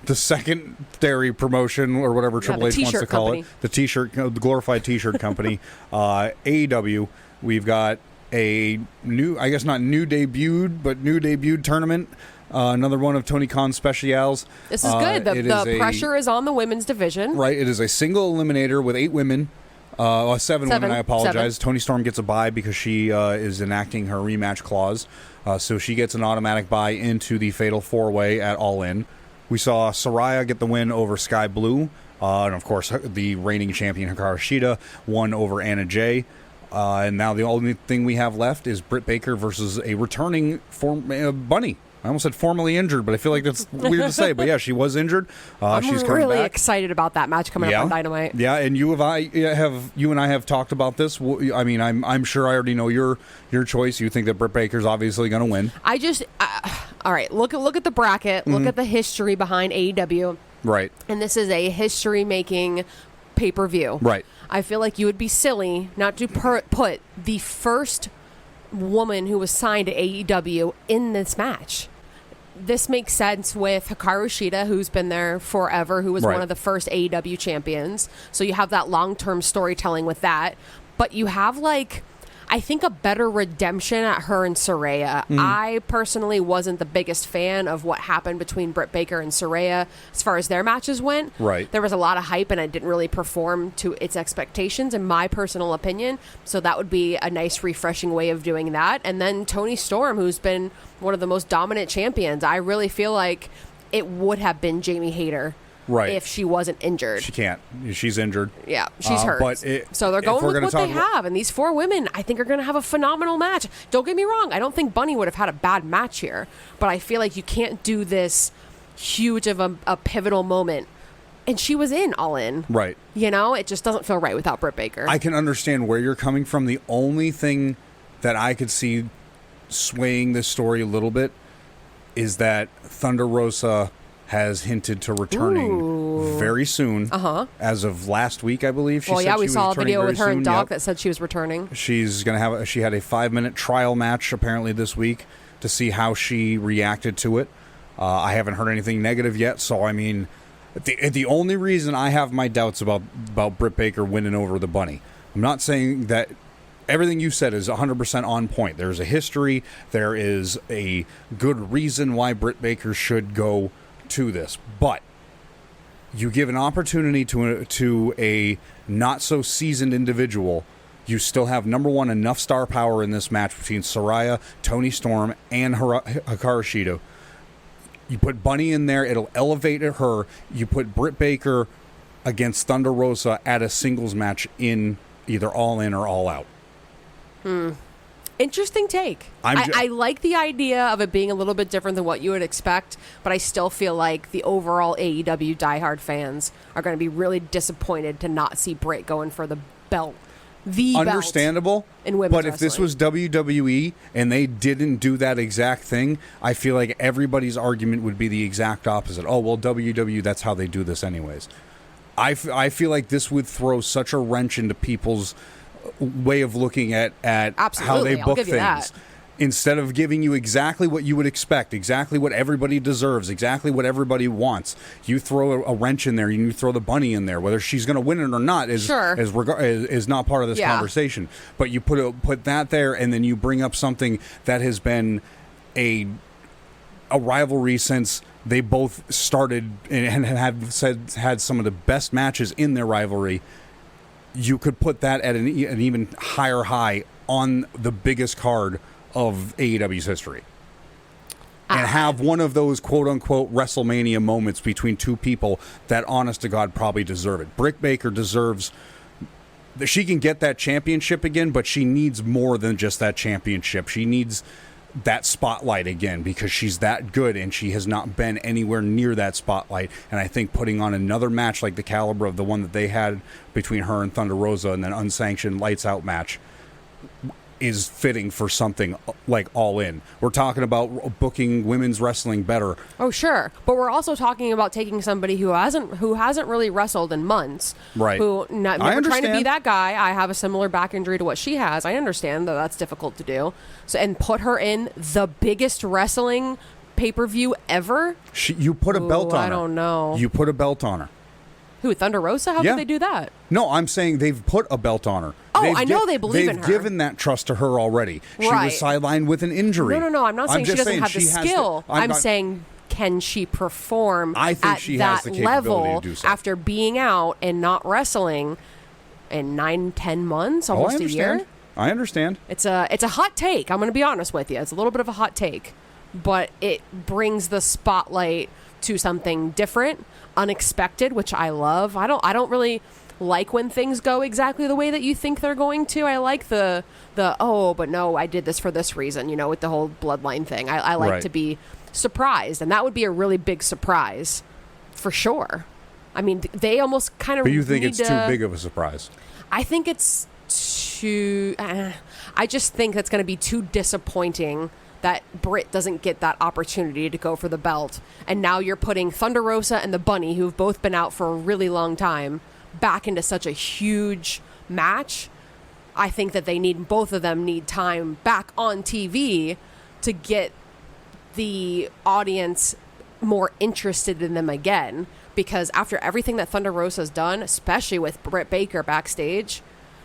the secondary promotion or whatever Triple H wants to call it, the glorified T-shirt company, AEW. We've got a new, I guess not new debuted, but new debuted tournament. Another one of Tony Khan's specials. This is good. The pressure is on the women's division. Right. It is a single eliminator with 8 women. Seven women, I apologize. 7. Toni Storm gets a bye because she is enacting her rematch clause. So she gets an automatic bye into the Fatal 4-Way at All In. We saw Saraya get the win over Sky Blue. And, of course, the reigning champion Hikaru Shida won over Anna Jay. And now the only thing we have left is Britt Baker versus a returning Bunny. I almost said formerly injured, but I feel like that's weird to say. But yeah, she was injured. She's coming really back. Excited about that match coming up on Dynamite. Yeah, and you and I have talked about this. I mean, I'm sure I already know your choice. You think that Britt Baker's obviously going to win. All right. Look at the bracket. Look at the history behind AEW. Right. And this is a history-making pay-per-view. Right. I feel like you would be silly not to put the first woman who was signed to AEW in this match. This makes sense with Hikaru Shida, who's been there forever, who was one of the first AEW champions. So you have that long-term storytelling with that. But you have, I think, a better redemption at her and Saraya. I personally wasn't the biggest fan of what happened between Britt Baker and Saraya as far as their matches went. Right. There was a lot of hype, and it didn't really perform to its expectations, in my personal opinion. So that would be a nice, refreshing way of doing that. And then Toni Storm, who's been one of the most dominant champions. I really feel like it would have been Jamie Hayter. Right. If she wasn't injured. She can't. She's injured. Yeah, she's hurt. So they're going with what they have. And these 4 women, I think, are going to have a phenomenal match. Don't get me wrong. I don't think Bunny would have had a bad match here. But I feel like you can't do this huge of a pivotal moment. And she was in All In. Right. It just doesn't feel right without Britt Baker. I can understand where you're coming from. The only thing that I could see swaying this story a little bit is that Thunder Rosa has hinted to returning very soon. As of last week, I believe. We saw a video with her and Doc that said she was returning. She's going to have. She had a 5-minute trial match apparently this week to see how she reacted to it. I haven't heard anything negative yet, so I mean, the only reason I have my doubts about Britt Baker winning over the Bunny, I'm not saying that everything you said is 100% on point. There's a history. There is a good reason why Britt Baker should go to this. But you give an opportunity to a not-so-seasoned individual, you still have, number one, enough star power in this match between Saraya, Toni Storm, and Hikaru Shida. You put Bunny in there, it'll elevate her. You put Britt Baker against Thunder Rosa at a singles match in either All In or All Out. Interesting take. I like the idea of it being a little bit different than what you would expect, but I still feel like the overall AEW diehard fans are going to be really disappointed to not see Britt going for the belt. Understandable, in women's but if this was WWE and they didn't do that exact thing, I feel like everybody's argument would be the exact opposite. Oh, well, WWE, that's how they do this anyways. I feel like this would throw such a wrench into people's way of looking at how they book things. Instead of giving you exactly what you would expect, exactly what everybody deserves, exactly what everybody wants, you throw a wrench in there, and you throw the Bunny in there. Whether she's going to win it or not is not part of this conversation. But you put that there, and then you bring up something that has been a rivalry since they both started and had some of the best matches in their rivalry. You could put that at an even higher high on the biggest card of AEW's history, and have one of those quote-unquote WrestleMania moments between two people that, honest to God, probably deserve it. Britt Baker deserves... She can get that championship again, but she needs more than just that championship. She needs that spotlight again because she's that good, and she has not been anywhere near that spotlight. And I think putting on another match like the caliber of the one that they had between her and Thunder Rosa and then unsanctioned lights out match is fitting for something like All In. We're talking about booking women's wrestling better. Oh, sure. But we're also talking about taking somebody who hasn't really wrestled in months. Right. Never trying to be that guy. I have a similar back injury to what she has. I understand that that's difficult to do. So, and put her in the biggest wrestling pay-per-view ever? You put a belt on her. I don't know. You put a belt on her. Who, Thunder Rosa? How could they do that? No, I'm saying they've put a belt on her. Oh, I know they believe in her. They've given that trust to her already. She was sidelined with an injury. No. I'm not saying she doesn't have the skill. I'm saying, can she perform at that level after being out and not wrestling in 9-10 months, almost a year? I understand. It's a hot take. I'm going to be honest with you. It's a little bit of a hot take, but it brings the spotlight to something different, unexpected, which I love. I don't really like when things go exactly the way that you think they're going to. I like the oh, but no, I did this for this reason, with the whole bloodline thing. I like to be surprised, and that would be a really big surprise for sure. I mean, they almost kind of... But you think it's too big of a surprise? I think it's too... I just think that's going to be too disappointing that Britt doesn't get that opportunity to go for the belt. And now you're putting Thunder Rosa and the Bunny, who've both been out for a really long time, back into such a huge match. I think that both of them need time back on TV to get the audience more interested in them again. Because after everything that Thunder Rosa's done, especially with Britt Baker backstage,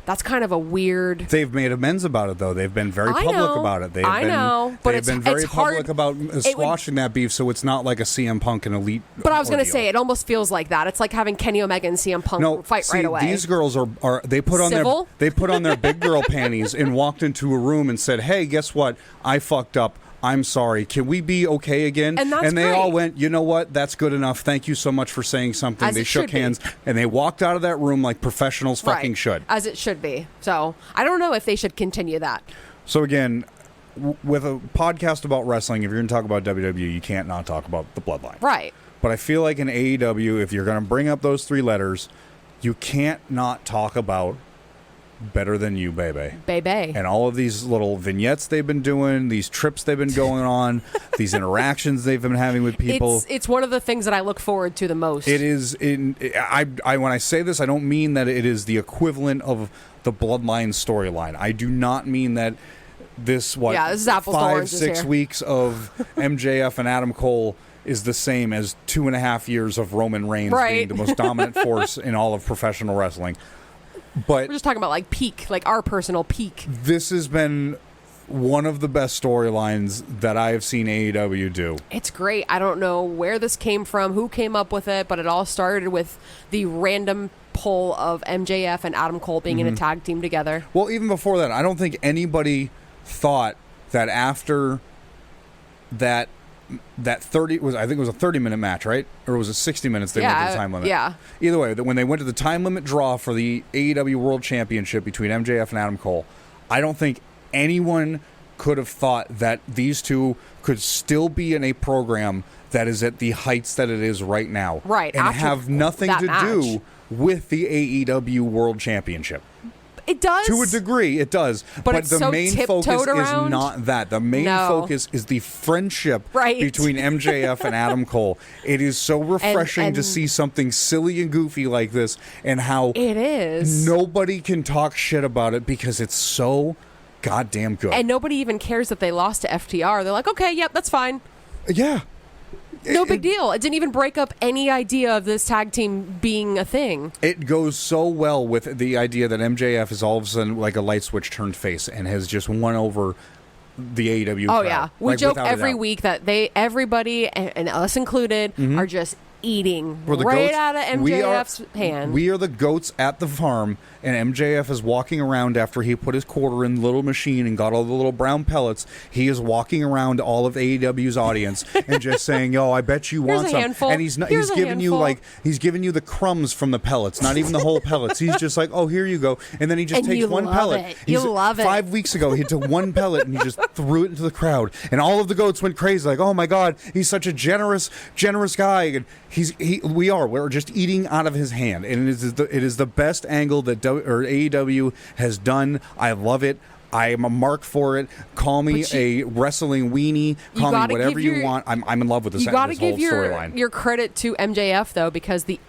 that's kind of a weird... They've made amends about it, though. They've been very public about it. They've been very public about squashing that beef, so it's not like a CM Punk and Elite. But I was going to say, it almost feels like that. It's like having Kenny Omega and CM Punk fight right away. These girls are they put on their big girl panties and walked into a room and said, "Hey, guess what? I fucked up. I'm sorry. Can we be okay again?" And they great. all went, "You know what? That's good enough. Thank you so much for saying something." They shook hands and they walked out of that room like professionals fucking should. As it should be. So I don't know if they should continue that. So again, with a podcast about wrestling, if you're going to talk about WWE, you can't not talk about the bloodline. Right. But I feel like in AEW, if you're going to bring up those three letters, you can't not talk about Better Than You, baby. Baby. And all of these little vignettes they've been doing, these trips they've been going on, these interactions they've been having with people. It's one of the things that I look forward to the most. It is. When I say this, I don't mean that it is the equivalent of the Bloodline storyline. I do not mean that this is apples to oranges 5-6 weeks of MJF and Adam Cole is the same as 2.5 years of Roman Reigns Right. being the most dominant force in all of professional wrestling. But We're just talking about like peak, like our personal peak. this has been one of the best storylines that I have seen AEW do. It's great. I don't know where this came from, who came up with it, but it all started with the random pull of MJF and Adam Cole being in a tag team together. Well, even before that, I don't think anybody thought that after that 30 was, I think it was a 30-minute match, right? Or was it 60 minutes they went to the time limit? Yeah. Either way, when they went to the time limit draw for the AEW World Championship between MJF and Adam Cole, I don't think anyone could have thought that these two could still be in a program that is at the heights that it is right now. Right. And after have nothing that to match. do with the AEW World Championship. It does. To a degree, it does. But it's the so main tiptoed focus around. is not that. The main No. focus is the friendship Right. between MJF and Adam Cole. It is so refreshing to and- see something silly and goofy like this, and how It is. nobody can talk shit about it because it's so goddamn good. And nobody even cares that they lost to FTR. They're like, okay, yep, that's fine. Yeah. No big deal. It didn't even break up any idea of this tag team being a thing. It goes so well with the idea that MJF is all of a sudden like a light switch turned face and has just won over the AEW Oh crowd. yeah, we Like, joke without a every doubt. week that everybody, and us included, are just eating We're the right goats. out of MJF's hand. We are the goats at the farm, and MJF is walking around after he put his quarter in the little machine and got all the little brown pellets. He is walking around all of AEW's audience and just saying, "Yo, I bet you Here's want a some." handful. And he's not. Here's He's a giving you handful. he's giving you the crumbs from the pellets, not even the whole pellets. He's just like, "Oh, here you go," and then he just And takes you one love pellet. it. You love it. 5 weeks ago, he took one pellet and he just threw it into the crowd, and all of the goats went crazy, like, "Oh my God, he's such a generous guy." And we're just eating out of his hand, and it is the best angle that AEW has done. I love it. I am a mark for it. Call me a wrestling weenie. Call me whatever you want. I'm in love with this. You got to this whole give storyline. your credit to MJF though, because the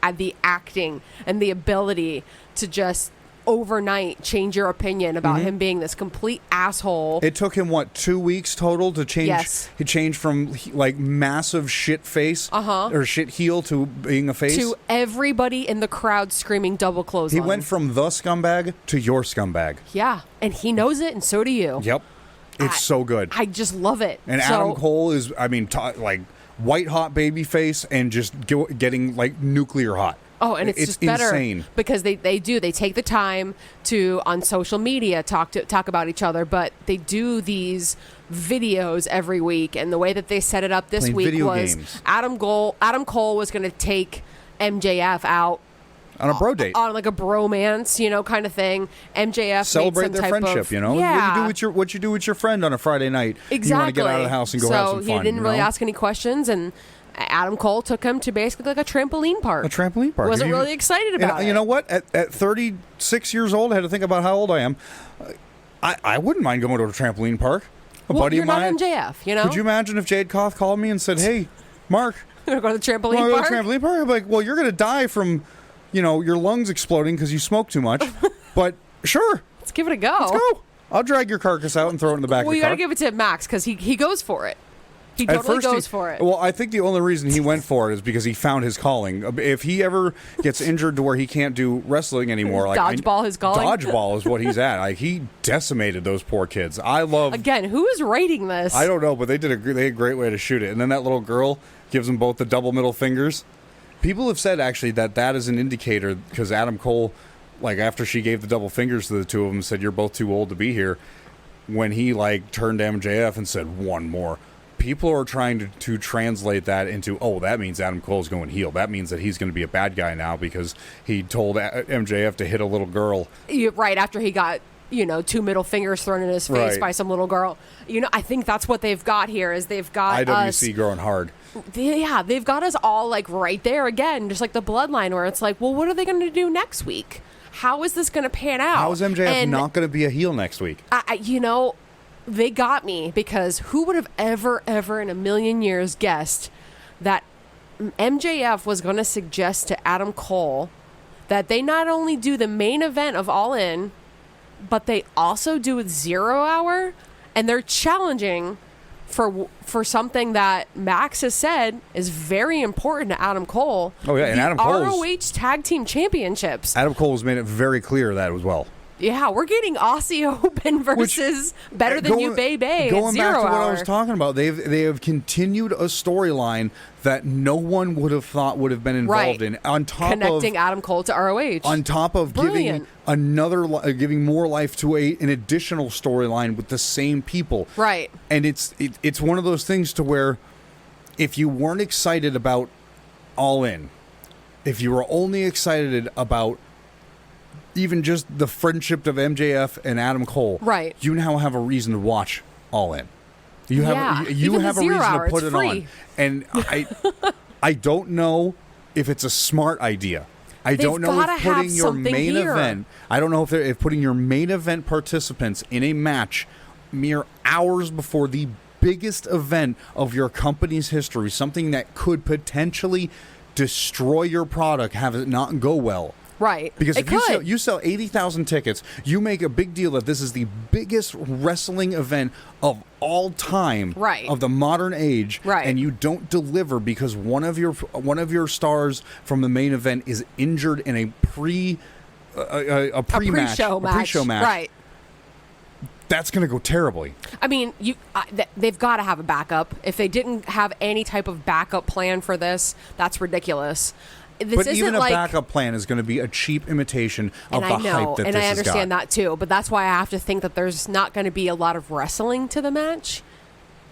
acting and the ability to just overnight change your opinion about him being this complete asshole. It took him 2 weeks total to change. Yes. He changed from like massive shit face or shit heel to being a face. To everybody in the crowd screaming double clothesline. He went from the scumbag to your scumbag. Yeah, and he knows it, and so do you. Yep, it's so good. I just love it. And So- Adam Cole is, like white hot baby face and just getting like nuclear hot. Oh, and it's just better insane. because they take the time to on social media talk about each other, but they do these videos every week, and the way that they set it up this Playing week video was games. Adam Cole was going to take MJF out On a bro date. on like a bromance, kind of thing. MJF Celebrate made some their type friendship, of, What Yeah, you do with your friend on a Friday night. exactly. You want to get out of the house and go so have some fun. he didn't really know? ask any questions, and Adam Cole took him to basically like a trampoline park. A trampoline park. Wasn't really excited about and it. You know what? At 36 years old, I had to think about how old I am. I wouldn't mind going to a trampoline park. A Well, buddy you're of mine. not MJF, Could you imagine if Jade Koth called me and said, "Hey, Mark, You want to go to the trampoline want to go park? to the trampoline park?" I'm like, "Well, you're going to die from, your lungs exploding because you smoke too much." But sure, Let's give it a go. let's go. I'll drag your carcass out and throw it in the back Well, of you the got car. to give it to Max because he goes for it. He At totally first goes for it. Well, I think the only reason he went for it is because he found his calling. If he ever gets injured to where he can't do wrestling anymore, Dodgeball his calling? Dodgeball is what he's at. Like he decimated those poor kids. I love. Again, who is writing this? I don't know, but they had a great way to shoot it. And then that little girl gives them both the double middle fingers. People have said actually that is an indicator because Adam Cole, like after she gave the double fingers to the two of them, said you're both too old to be here. When he like turned to MJF and said one more. People are trying to translate that into, that means Adam Cole's going heel. That means that he's going to be a bad guy now because he told MJF to hit a little girl. Right after he got, 2 middle fingers thrown in his face Right. by some little girl. I think that's what they've got here is they've got IWC growing hard. Yeah, they've got us all like right there again, just like the bloodline where it's like, well, what are they going to do next week? How is this going to pan out? How is MJF And not going to be a heel next week? they got me because who would have ever in a million years guessed that MJF was going to suggest to Adam Cole that they not only do the main event of All In, but they also do a 0 hour, and they're challenging for something that Max has said is very important to Adam Cole. Oh yeah, and Adam Cole's ROH Tag Team Championships. Adam Cole's made it very clear that as well. Yeah, we're getting Aussie Open versus Better Than You, Baby. Going back to what I was Hour. talking about, they have continued a storyline that no one would have thought would have been involved in. On top connecting of Adam Cole to ROH. on top of Brilliant. giving more life to an additional storyline with the same people. Right. And it's one of those things to where if you weren't excited about All In, if you were only excited about even just the friendship of MJF and Adam Cole, right, you now have a reason to watch All In. You have Even have a the 0 reason hour, to put it's it free. on. And I don't know if it's a smart idea. I don't know gotta if putting have your something main here. event. I don't know if putting your main event participants in a match mere hours before the biggest event of your company's history, something that could potentially destroy your product, have it not go well. Right. Because it if you sell 80,000 tickets, you make a big deal that this is the biggest wrestling event of all time, right, of the modern age, right, and you don't deliver because one of your stars from the main event is injured in a pre-show match, right. That's going to go terribly. I mean, they've got to have a backup. If they didn't have any type of backup plan for this, that's ridiculous. But even a backup plan is going to be a cheap imitation of the hype that this has got. And I understand that too. But that's why I have to think that there's not going to be a lot of wrestling to the match.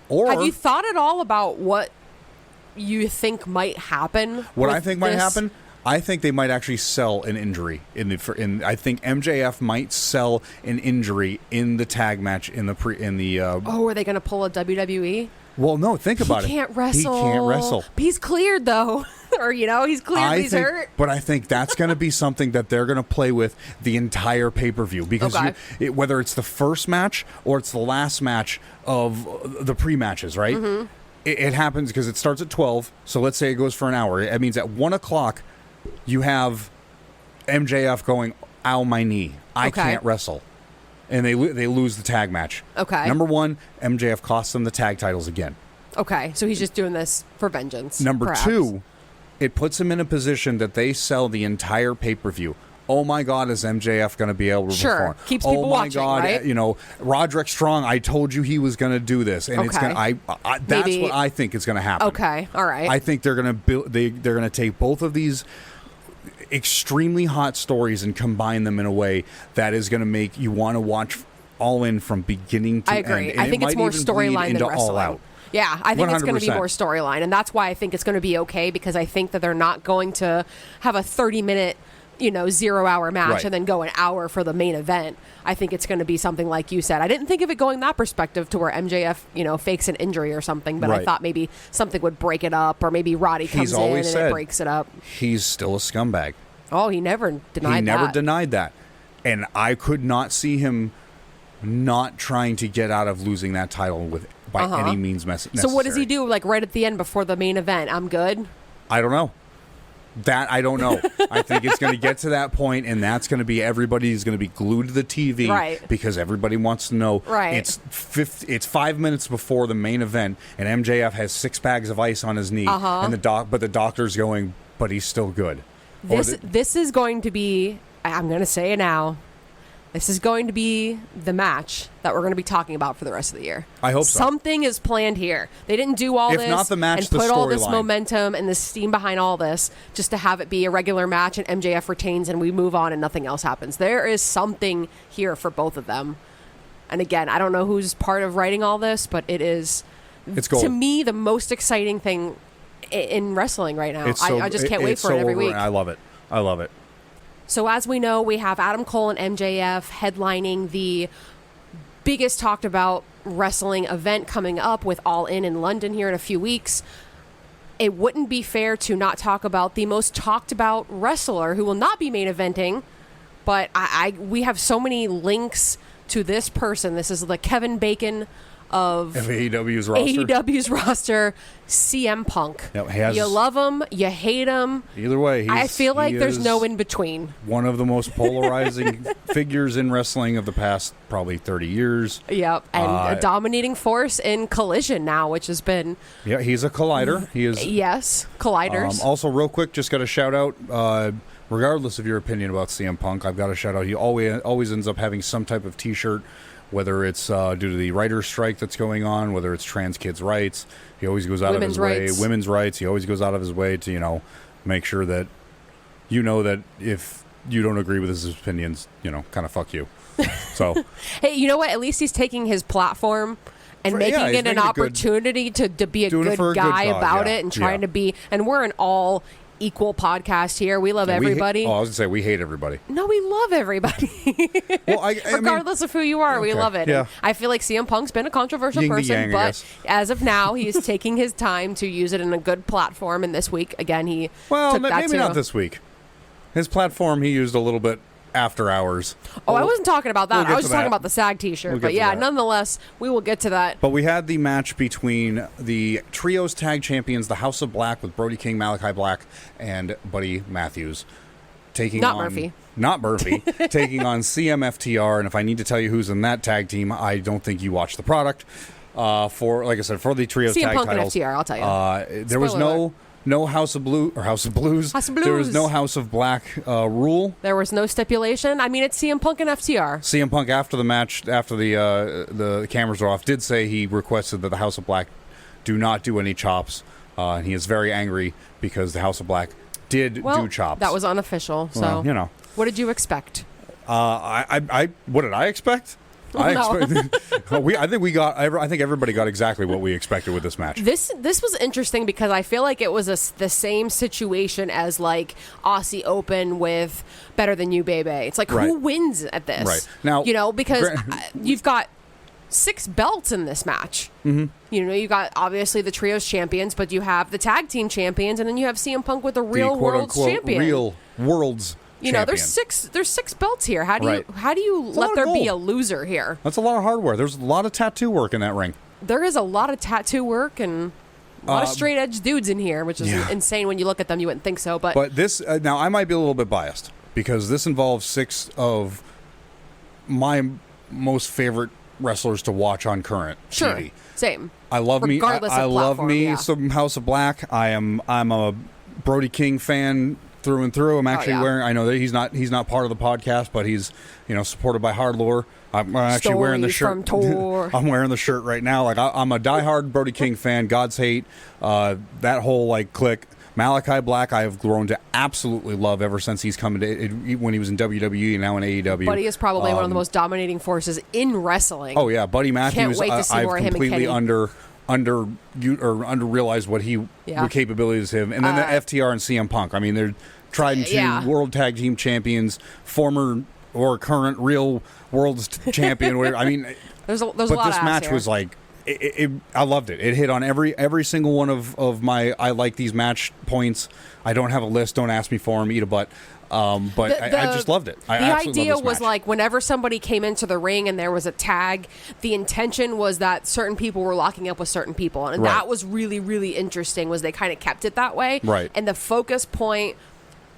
Or have you thought at all about what you think might happen? What I think might happen? I think they might actually sell an injury I think MJF might sell an injury in the tag match are they going to pull a WWE? Well, no, think about it. He can't wrestle. He can't wrestle. He's cleared though. Or, he's cleared, he's hurt. But I think that's going to be something that they're going to play with the entire pay-per-view. Because whether it's the first match or it's the last match of the pre-matches, right? Mm-hmm. It happens because it starts at 12. So let's say it goes for an hour. It means at 1 o'clock, you have MJF going, ow, my knee. I can't wrestle. And they lose the tag match. Okay. Number one, MJF costs them the tag titles again. Okay, so he's just doing this for vengeance. Number two, it puts him in a position that they sell the entire pay-per-view. Oh my God, is MJF going to be able to perform? Keeps people watching, right? Roderick Strong, I told you he was going to do this, and it's going to. That's what I think is going to happen. Okay, all right. I think they're going to build. They're going to take both of these extremely hot stories and combine them in a way that is going to make you want to watch All In from beginning to end. I agree. And I think it's more storyline than wrestling. All Out. Yeah, I think 100%. It's going to be more storyline, and that's why I think it's going to be okay, because I think that they're not going to have a 30-minute 0 hour match and then go an hour for the main event. I think it's going to be something like you said. I didn't think of it going that perspective to where MJF, fakes an injury or something, but I thought maybe something would break it up, or maybe Roddy comes in and it breaks it up. He's still a scumbag. Oh, he never denied that. He never denied that. And I could not see him not trying to get out of losing that title by any means necessary. So what does he do, like right at the end before the main event? I'm good? I don't know. That I don't know. I think it's going to get to that point, and that's going to be everybody's going to be glued to the TV, because everybody wants to know. Right. It's 5 minutes before the main event, and MJF has 6 bags of ice on his knee, and the doctor's going, but he's still good. This is going to be. I'm going to say it now. This is going to be the match that we're going to be talking about for the rest of the year. I hope so. Something is planned here. They didn't do all this not the match, and put all this momentum and the steam behind all this just to have it be a regular match and MJF retains and we move on and nothing else happens. There is something here for both of them. And again, I don't know who's part of writing all this, but it's gold. To me, the most exciting thing in wrestling right now. I just can't wait for it every week. I love it. I love it. So as we know, we have Adam Cole and MJF headlining the biggest talked about wrestling event coming up with All In London here in a few weeks. It wouldn't be fair to not talk about the most talked about wrestler who will not be main eventing, but we have so many links to this person. This is the Kevin Bacon of AEW's roster. AEW's roster, CM Punk. Yep, you love him, you hate him. Either way, I feel like there's no in between. One of the most polarizing figures in wrestling of the past probably 30 years. Yep, and a dominating force in Collision now, which has been... Yeah, he's a collider. He is. Yes, colliders. Also, real quick, just got a shout out. Regardless of your opinion about CM Punk, I've got a shout out. He always ends up having some type of T-shirt, whether it's due to the writer's strike that's going on, whether it's trans kids' rights. He always goes out of his way. Women's rights. He always goes out of his way to, make sure that that if you don't agree with his opinions, kind of fuck you. So, hey, you know what? At least he's taking his platform and making it an opportunity to be a good guy about it and trying to be. And we're an all equal podcast here. We love everybody. I was gonna say we hate everybody. No, we love everybody. Well, regardless of who you are, we love it. Yeah. I feel like CM Punk's been a controversial person, but as of now, he's taking his time to use it in a good platform. And this week, again, he took that maybe not this week. His platform he used a little bit after hours. I wasn't talking about that. I was just talking about the SAG T-shirt. But yeah, nonetheless, we will get to that. But we had the match between the Trios Tag Champions, the House of Black, with Brody King, Malachi Black, and Buddy Matthews, taking Not Murphy, taking on CMFTR. And if I need to tell you who's in that tag team, I don't think you watched the product. For the Trios CM Tag Punk titles, and FTR, I'll tell you. There was no House of Blues. There was no House of Black rule. There was no stipulation. I mean, it's CM Punk and FTR. CM Punk, after the match, after the cameras were off, did say he requested that the House of Black do not do any chops. And he is very angry because the House of Black did do chops. That was unofficial. So, what did you expect? What did I expect? I think everybody got exactly what we expected with this match. This was interesting because I feel like it was the same situation as like Aussie Open with Better Than You, Baby. It's like who wins at this? Right now, because you've got 6 belts in this match. Mm-hmm. You got obviously the Trios champions, but you have the tag team champions, and then you have CM Punk with the real world's champion. Real world's. There's 6 belts here. How do you let there be a loser here? That's a lot of hardware. There's a lot of tattoo work in that ring. There is a lot of tattoo work and a lot of straight edge dudes in here, which is insane when you look at them. You wouldn't think so, but this now I might be a little bit biased because this involves 6 of my most favorite wrestlers to watch on current TV. Same. I love Regardless me. I love me some House of Black. I'm a Brody King fan through and through. I'm actually wearing. I know that he's not part of the podcast, but he's supported by Hardlore. I'm actually wearing the shirt. From Tor. I'm wearing the shirt right now. Like I'm a diehard Brody King fan. God's hate. That whole clique. Malachi Black, I have grown to absolutely love ever since he's come when he was in WWE and now in AEW. Buddy is probably one of the most dominating forces in wrestling. Oh yeah, Buddy Matthews. Can't wait to see more of him and Kenny. under realized what the capabilities of him, and then the FTR and CM Punk. I mean, they're tried and true World Tag Team Champions, former or current real World's Champion. Whatever. I mean, there's a lot this match here. was like. I loved it. It hit on every single one of my I like these match points. I don't have a list. Don't ask me for them. Eat a butt. But I just loved it. The idea was like whenever somebody came into the ring and there was a tag, the intention was that certain people were locking up with certain people. And that was really, really interesting was they kind of kept it that way. Right. And the focus point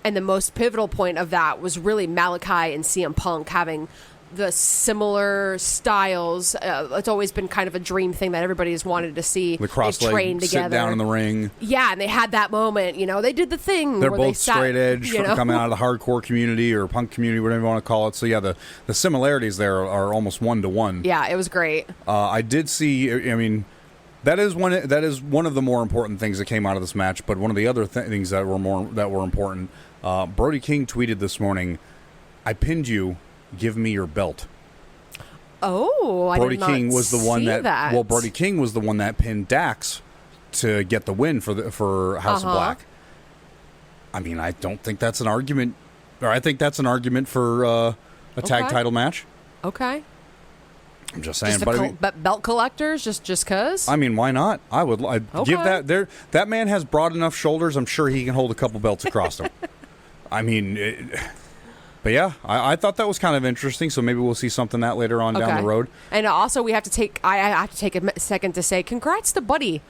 and the most pivotal point of that was really Malachi and CM Punk having the similar styles. It's always been kind of a dream thing that everybody has wanted to see. The cross-leg, sit down in the ring. Yeah, and they had that moment. They did the thing. They're where both they sat, straight edge coming out of the hardcore community or punk community, whatever you want to call it. So yeah, the similarities there are almost 1-to-1. Yeah, it was great. I did see. I mean, that is one of the more important things that came out of this match. But one of the other things that were important. Brody King tweeted this morning, "I pinned you. Give me your belt." Oh, Brody I did King not was the one see that. Well, Brody King was the one that pinned Dax to get the win for House of Black. I mean, I don't think that's an argument, or I think that's an argument for a tag title match. Okay. I'm just saying, belt collectors, just cause. I mean, why not? I'd give that there. That man has broad enough shoulders. I'm sure he can hold a couple belts across him. I mean. But But yeah, I thought that was kind of interesting. So maybe we'll see something that later on down the road. And also, we have to take. I have to take a second to say congrats to Buddy.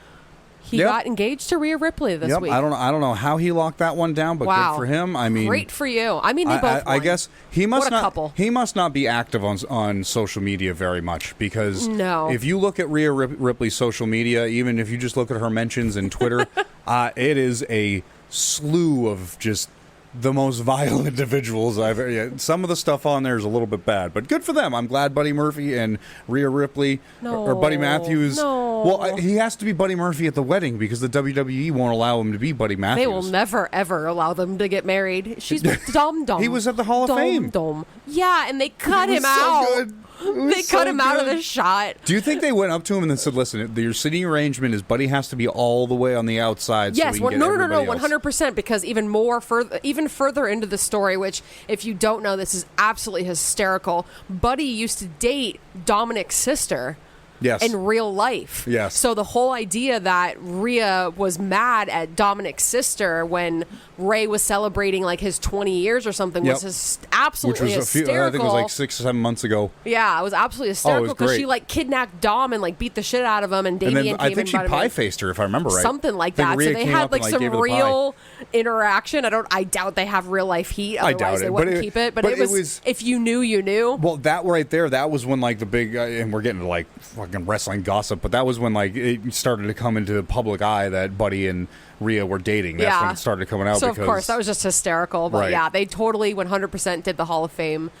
He got engaged to Rhea Ripley this week. I don't know how he locked that one down, but good for him. I mean, great for you. I mean, they both. I guess he must not. Couple. He must not be active on social media very much because if you look at Rhea Ripley's social media, even if you just look at her mentions in Twitter, it is a slew of just the most vile individuals I've ever. Yeah, some of the stuff on there is a little bit bad, but good for them. I'm glad Buddy Murphy and Rhea Ripley or Buddy Matthews. Well, he has to be Buddy Murphy at the wedding because the WWE won't allow him to be Buddy Matthews. They will never ever allow them to get married. She's dumb. He was at the Hall of Fame. Yeah, and they cut him out. They cut him out of the shot. Do you think they went up to him and said, "Listen, your seating arrangement is Buddy has to be all the way on the outside"? Yes, so we can no, 100%. Because even further into the story, which if you don't know, this is absolutely hysterical. Buddy used to date Dominic's sister. Yes. In real life. Yes. So the whole idea that Rhea was mad at Dominic's sister when Ray was celebrating like his 20 years or something was absolutely hysterical. I think it was like 6 or 7 months ago. Yeah, it was absolutely hysterical because she like kidnapped Dom and like beat the shit out of him, and Damien came I think she pie-faced her, if I remember right. Something like that. Rhea so they had like some real interaction. I doubt they have real life heat. Otherwise they wouldn't keep it. But it was if you knew, you knew. Well, that right there, that was when like the big and we're getting to like fucking wrestling gossip, but that was when like it started to come into the public eye that Buddy and Rhea were dating. That's when it started coming out. So of course that was just hysterical. But yeah, they totally 100% did the Hall of Fame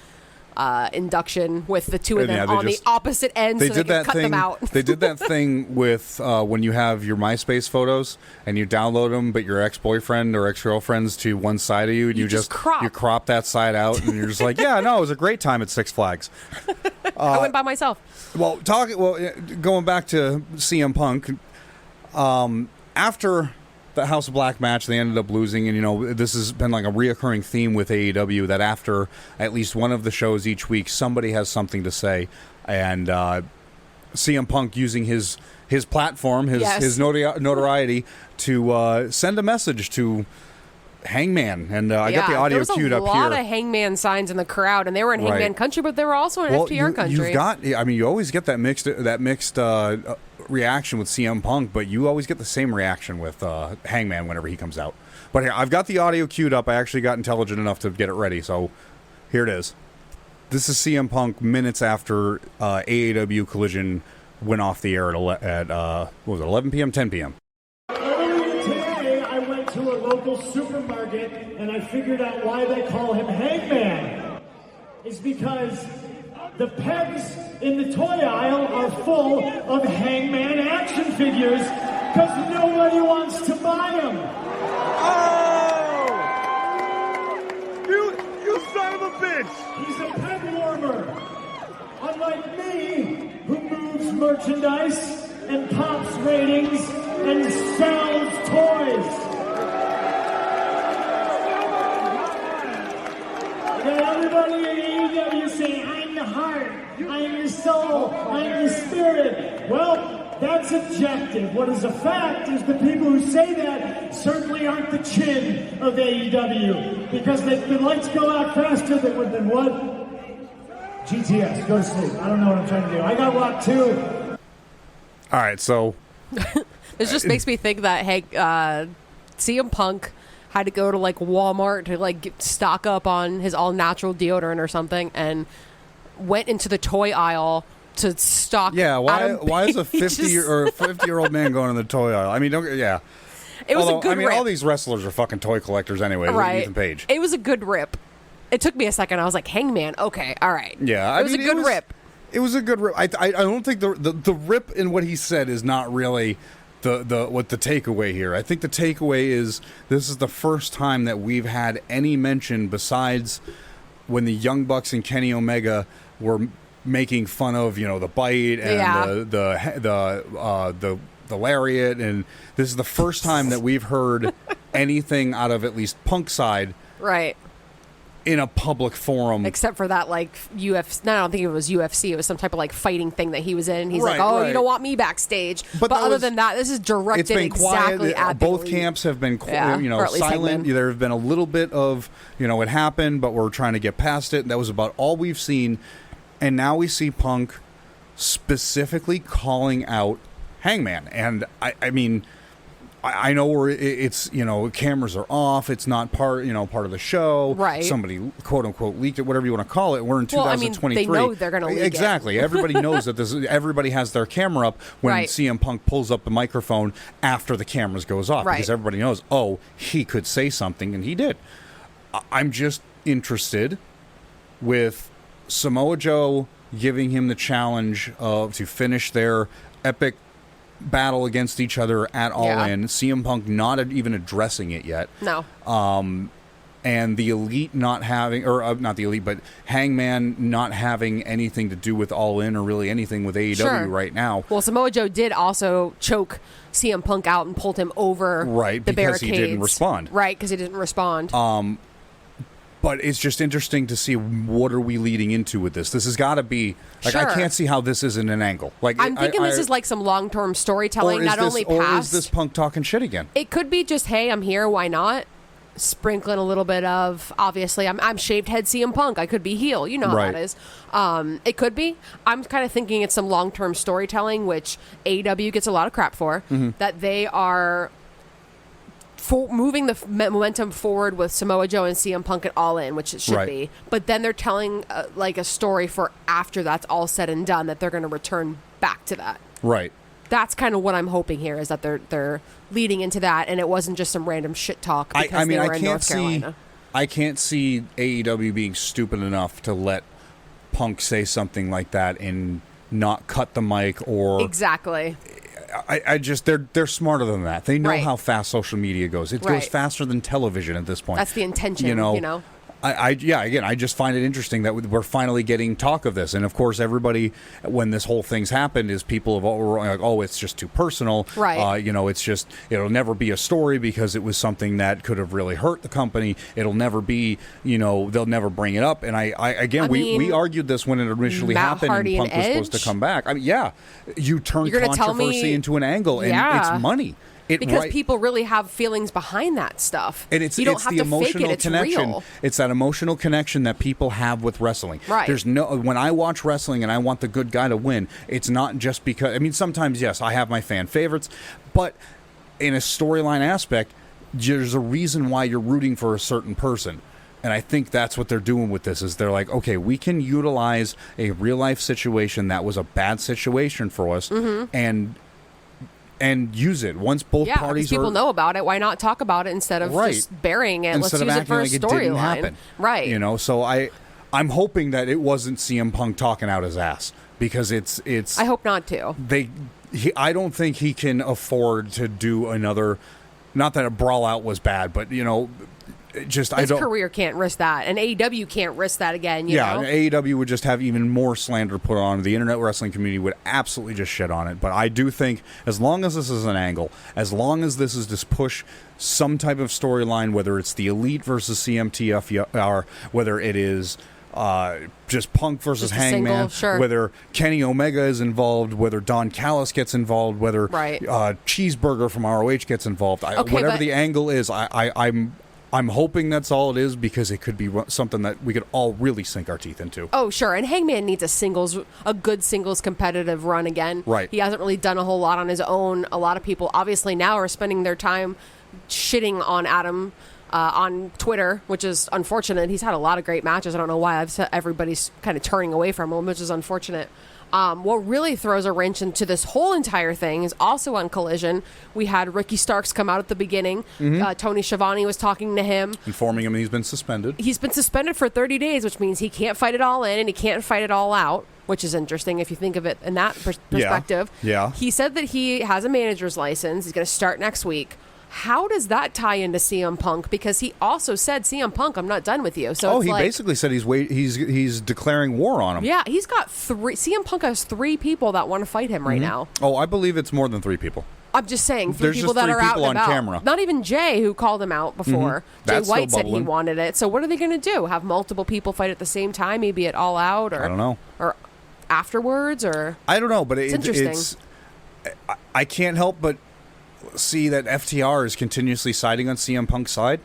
induction with the two of them on the opposite ends. So they could cut them out. They did that thing with when you have your MySpace photos and you download them, but your ex-boyfriend or ex-girlfriend's to one side of you, and you just crop that side out, and you're just like, yeah, no, it was a great time at Six Flags. I went by myself. Well, going back to CM Punk, after the House of Black match, they ended up losing, and this has been like a reoccurring theme with AEW that after at least one of the shows each week, somebody has something to say, and CM Punk using his platform, his notoriety to send a message to Hangman, and I got the audio queued up here. There was a lot of Hangman signs in the crowd, and they were in Hangman country, but they were also in FTR country. You always get that mixed reaction with CM Punk, but you always get the same reaction with Hangman whenever he comes out. But here, I've got the audio queued up. I actually got intelligent enough to get it ready, so here it is. This is CM Punk minutes after AEW Collision went off the air at what was it, 11 p.m., 10 p.m. Today, I went to a local supermarket, and I figured out why they call him Hangman. It's because the pegs in the toy aisle are full of Hangman action figures because nobody wants to buy them. Oh! You son of a bitch! He's a peg warmer. Unlike me, who moves merchandise and pops ratings and sells toys. Everybody in AEW say, I'm the heart, I'm the soul, I'm the spirit. Well, that's objective. What is a fact is the people who say that certainly aren't the chin of AEW. Because the lights go out faster than what? GTS, go to sleep. I don't know what I'm trying to do. I got rock too. All right, so... This just makes me think that, hey, CM Punk had to go to like Walmart to like stock up on his all natural deodorant or something, and went into the toy aisle to stock. Yeah, why is a 50-year-old man going in the toy aisle? I mean, it was a good rip. All these wrestlers are fucking toy collectors anyway. Right. Ethan Page. It was a good rip. It took me a second. I was like, Hangman. Okay, all right. Yeah, it was a good rip. It was a good rip. I don't think the rip in what he said is not really what the takeaway here. I think the takeaway is this is the first time that we've had any mention besides when the Young Bucks and Kenny Omega were making fun of the bite and the lariat, and this is the first time that we've heard anything out of at least Punk's side, right? in a public forum. Except for that, like, UFC. No, I don't think it was UFC. It was some type of, like, fighting thing that he was in. He's Right, like, oh, right. you don't want me backstage. But But other was- than that, this is It's directed been exactly quiet. at the Both elite. camps have been, Yeah, or at least silent. Hangman. There have been a little bit of, it happened, but we're trying to get past it. That was about all we've seen. And now we see Punk specifically calling out Hangman. And I mean, I know it's, cameras are off. It's not part of the show. Right. Somebody, quote unquote, leaked it, whatever you want to call it. We're in Well, I mean, 2023. they know they're gonna leak it. Exactly. Everybody knows that everybody has their camera up when Right. CM Punk pulls up the microphone after the cameras goes off. Right. Because everybody knows, oh, he could say something, and he did. I'm just interested with Samoa Joe giving him the challenge to finish their epic battle against each other at All Yeah. In. CM Punk not even addressing it yet. No. And the Elite not having, or not the Elite, but Hangman not having anything to do with All In or really anything with AEW Sure. right now. Well, Samoa Joe did also choke CM Punk out and pulled him over Right, the because he barricades. didn't respond. Right, because he didn't respond. But it's just interesting to see what are we leading into with this. This has got to be like Sure. I can't see how this isn't an angle. Like I'm thinking this is like some long-term storytelling, not only or past. is this Punk talking shit again? It could be just, hey, I'm here, why not? Sprinkling a little bit of, obviously, I'm shaved head CM Punk. I could be heel. You know how Right. that is. It could be. I'm kind of thinking it's some long-term storytelling, which AEW gets a lot of crap for, Mm-hmm. that they are moving the momentum forward with Samoa Joe and CM Punk at All In, which it should Right. be. But then they're telling like a story for after that's all said and done, that they're going to return back to that. Right. That's kind of what I'm hoping here, is that they're leading into that, and it wasn't just some random shit talk because I mean, they were I in can't North see. Carolina. I can't see AEW being stupid enough to let Punk say something like that and not cut the mic or Exactly. I just they're smarter than that. They know Right. how fast social media goes. It Right. goes faster than television at this point. That's the intention, you know? Again, I just find it interesting that we're finally getting talk of this. And of course, everybody, when this whole thing's happened, is people have all were like, oh, it's just too personal. Right. It's just, it'll never be a story because it was something that could have really hurt the company. It'll never be, they'll never bring it up. And we argued this when it initially Matt happened Hardy and Punk and was supposed to Edge? come back. I mean, yeah, you turn You're gonna tell controversy me- into an angle and Yeah. it's money. Because people really have feelings behind that stuff. And it's you don't it's have the to fake emotional it. It's connection. real. It's that emotional connection that people have with wrestling. Right. When I watch wrestling and I want the good guy to win, it's not just because, I mean, sometimes, yes, I have my fan favorites, but in a storyline aspect, there's a reason why you're rooting for a certain person. And I think that's what they're doing with this, is they're like, okay, we can utilize a real life situation that was a bad situation for us and use it once both Yeah, parties because people know about it. Why not talk about it instead of Right. just burying it? instead Let's of use it acting for a like it didn't storyline. happen. Right. So I'm hoping that it wasn't CM Punk talking out his ass, because it's I hope not to. I don't think he can afford to do another, not that a brawl out was bad, but just I His don't career can't risk that, and AEW can't risk that again. You know? AEW would just have even more slander put on. The internet wrestling community would absolutely just shit on it. But I do think, as long as this is an angle, as long as this is just push some type of storyline, whether it's the Elite versus CMTF, or whether it is just Punk versus Just a single, Hangman, sure. whether Kenny Omega is involved, whether Don Callis gets involved, whether Right. Cheeseburger from ROH gets involved, Okay, whatever but- the angle is, I'm hoping that's all it is, because it could be something that we could all really sink our teeth into. Oh, sure. And Hangman needs a good singles competitive run again. Right. He hasn't really done a whole lot on his own. A lot of people obviously now are spending their time shitting on Adam on Twitter, which is unfortunate. He's had a lot of great matches. I don't know why everybody's kind of turning away from him, which is unfortunate. What really throws a wrench into this whole entire thing is also on Collision. We had Ricky Starks come out at the beginning. Tony Schiavone was talking to him. Informing him he's been suspended. He's been suspended for 30 days, which means he can't fight it all in and he can't fight it all out, which is interesting if you think of it in that perspective. Yeah. He said that he has a manager's license. He's going to start next week. How does that tie into CM Punk? Because he also said, CM Punk, I'm not done with you. So he basically said he's declaring war on him. Yeah, he's got 3. CM Punk has 3 people that want to fight him right now. Oh, I believe it's more than 3 people. I'm just saying, for There's people just that three are out people and on about. camera. Not even Jay, who called him out before. Jay That's White still said he bubbling. wanted it. So what are they going to do? Have multiple people fight at the same time? Maybe at All Out? Or I don't know. Or afterwards? Or I don't know, but it's interesting. I can't help but see that FTR is continuously siding on CM Punk's side.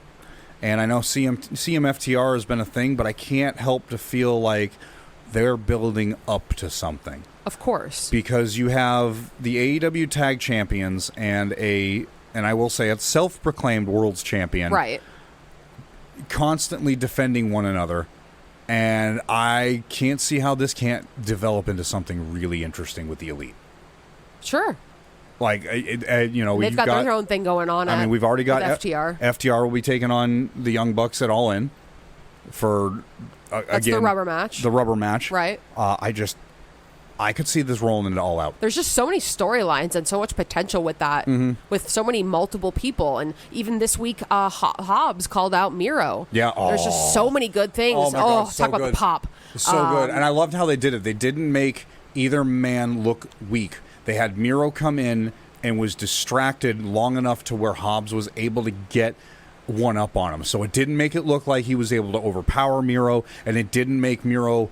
And I know CMFTR has been a thing, but I can't help to feel like they're building up to something. Of course. Because you have the AEW Tag Champions and I will say a self-proclaimed World's Champion. Right. Constantly defending one another. And I can't see how this can't develop into something really interesting with the Elite. Sure. Like, They've got their own thing going on. I mean, we've already got FTR. FTR will be taking on the Young Bucks at All In for, That's again, the rubber match. The rubber match. Right. I could see this rolling into All Out. There's just so many storylines and so much potential with that, with so many multiple people. And even this week, Hobbs called out Miro. Yeah. There's just so many good things. Oh, my God, so talk about good. the pop. So good. And I loved how they did it. They didn't make either man look weak. They had Miro come in and was distracted long enough to where Hobbs was able to get one up on him. So it didn't make it look like he was able to overpower Miro, and it didn't make Miro...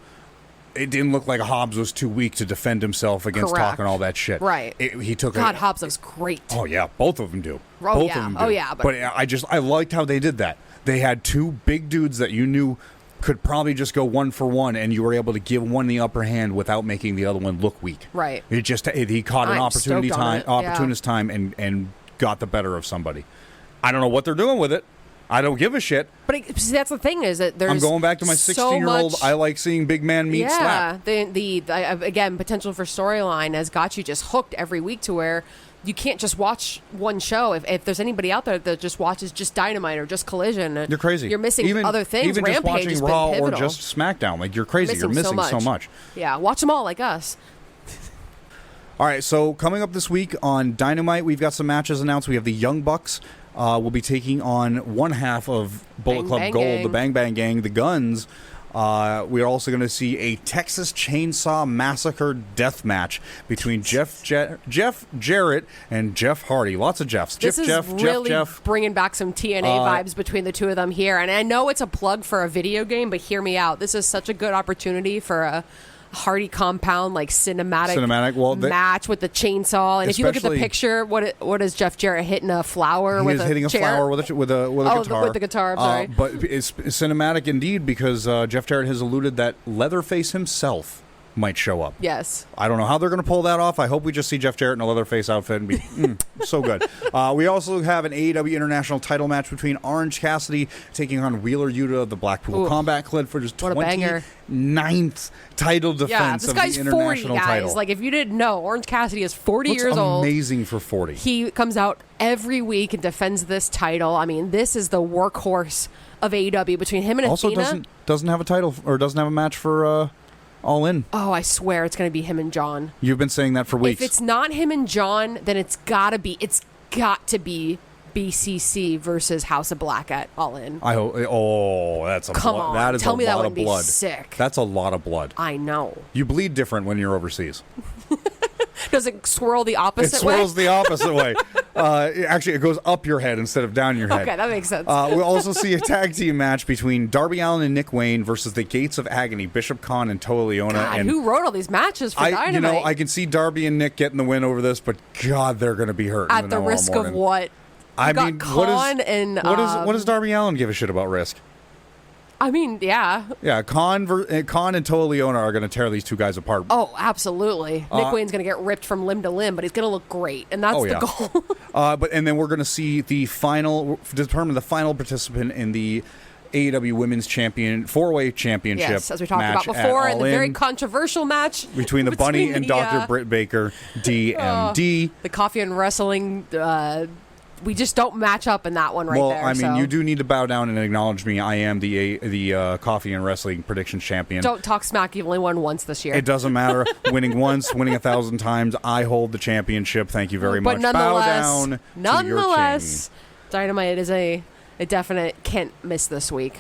It didn't look like Hobbs was too weak to defend himself against Correct. talking all that shit. Right. He took God, Hobbs was great. Oh, yeah. Both of them do. Oh, Both yeah. of them do. Oh, yeah, But I liked how they did that. They had two big dudes that you knew could probably just go one for one, and you were able to give one the upper hand without making the other one look weak. Right. He caught an I'm opportunity stoked on time, it. Yeah. opportunist time, and got the better of somebody. I don't know what they're doing with it. I don't give a shit. But see, that's the thing is that there's I'm going back to my so 16-year-old. much- I like seeing big man meet slap. Yeah, again, potential for storyline has got you just hooked every week to where you can't just watch one show. If there's anybody out there that just watches just Dynamite or just Collision, You're crazy. You're missing other things. Even Rampage just watching has Raw been or pivotal. just SmackDown, like you're crazy. You're missing so much. Yeah, watch them all like us. All right, so coming up this week on Dynamite, we've got some matches announced. We have the Young Bucks. Will be taking on one half of Bullet Bang Club Bang Gold, Gang. the Bang Bang Gang, the Guns. We're also going to see a Texas Chainsaw Massacre death match between Jeff Jarrett and Jeff Hardy. Lots of Jeffs. This is really Jeff. bringing back some TNA vibes between the two of them here. And I know it's a plug for a video game, but hear me out. This is such a good opportunity for a Hardy compound, like cinematic match with the chainsaw. And if you look at the picture, what is Jeff Jarrett hitting a flower with a chair? He is hitting a flower with a guitar. With the guitar, I'm sorry. But it's cinematic indeed because Jeff Jarrett has alluded that Leatherface himself might show up. Yes. I don't know how they're going to pull that off. I hope we just see Jeff Jarrett in a Leatherface outfit and be so good. We also have an AEW International title match between Orange Cassidy taking on Wheeler Yuta of the Blackpool Combat Club for his 29th title defense of the international 40, guys. title. Like, if you didn't know, Orange Cassidy is 40 years old. Amazing for 40. He comes out every week and defends this title. I mean, this is the workhorse of AEW between him and also Athena. doesn't have a title or doesn't have a match for All In. Oh, I swear it's going to be him and John. You've been saying that for weeks. If it's not him and John, then it's got to be BCC versus House of Black at All In. I hope. Oh, that's a Come blood. on, That is tell a me that lot wouldn't of blood. be sick. That's a lot of blood. I know. You bleed different when you're overseas. Does it swirl the It opposite way? swirls the opposite way. Actually, it goes up your head instead of down your head. Okay, that makes sense. We'll also see a tag team match between Darby Allin and Nick Wayne versus the Gates of Agony, Bishop Khan and Toa Leona. God, and who wrote all these matches for Dynamite? I can see Darby and Nick getting the win over this, but God, they're going to be hurt. At the risk of what? What does Darby Allin give a shit about risk? I mean, yeah. Yeah, Khan and Toa Leona are going to tear these two guys apart. Oh, absolutely. Nick Wayne's going to get ripped from limb to limb, but he's going to look great, and that's the goal. And then we're going to see determine the final participant in the AEW Women's Four-Way Championship. Yes, as we talked about before, in the very controversial match between the Bunny and Dr. Britt Baker, DMD. The Coffee and Wrestling. We just don't match up in that one there. Well, I mean, you do need to bow down and acknowledge me. I am the Coffee and Wrestling Predictions Champion. Don't talk smack. You've only won once this year. It doesn't matter. Winning once, winning 1,000 times. I hold the championship. Thank you very much. Bow down nonetheless, to your king. Dynamite is a definite can't miss this week.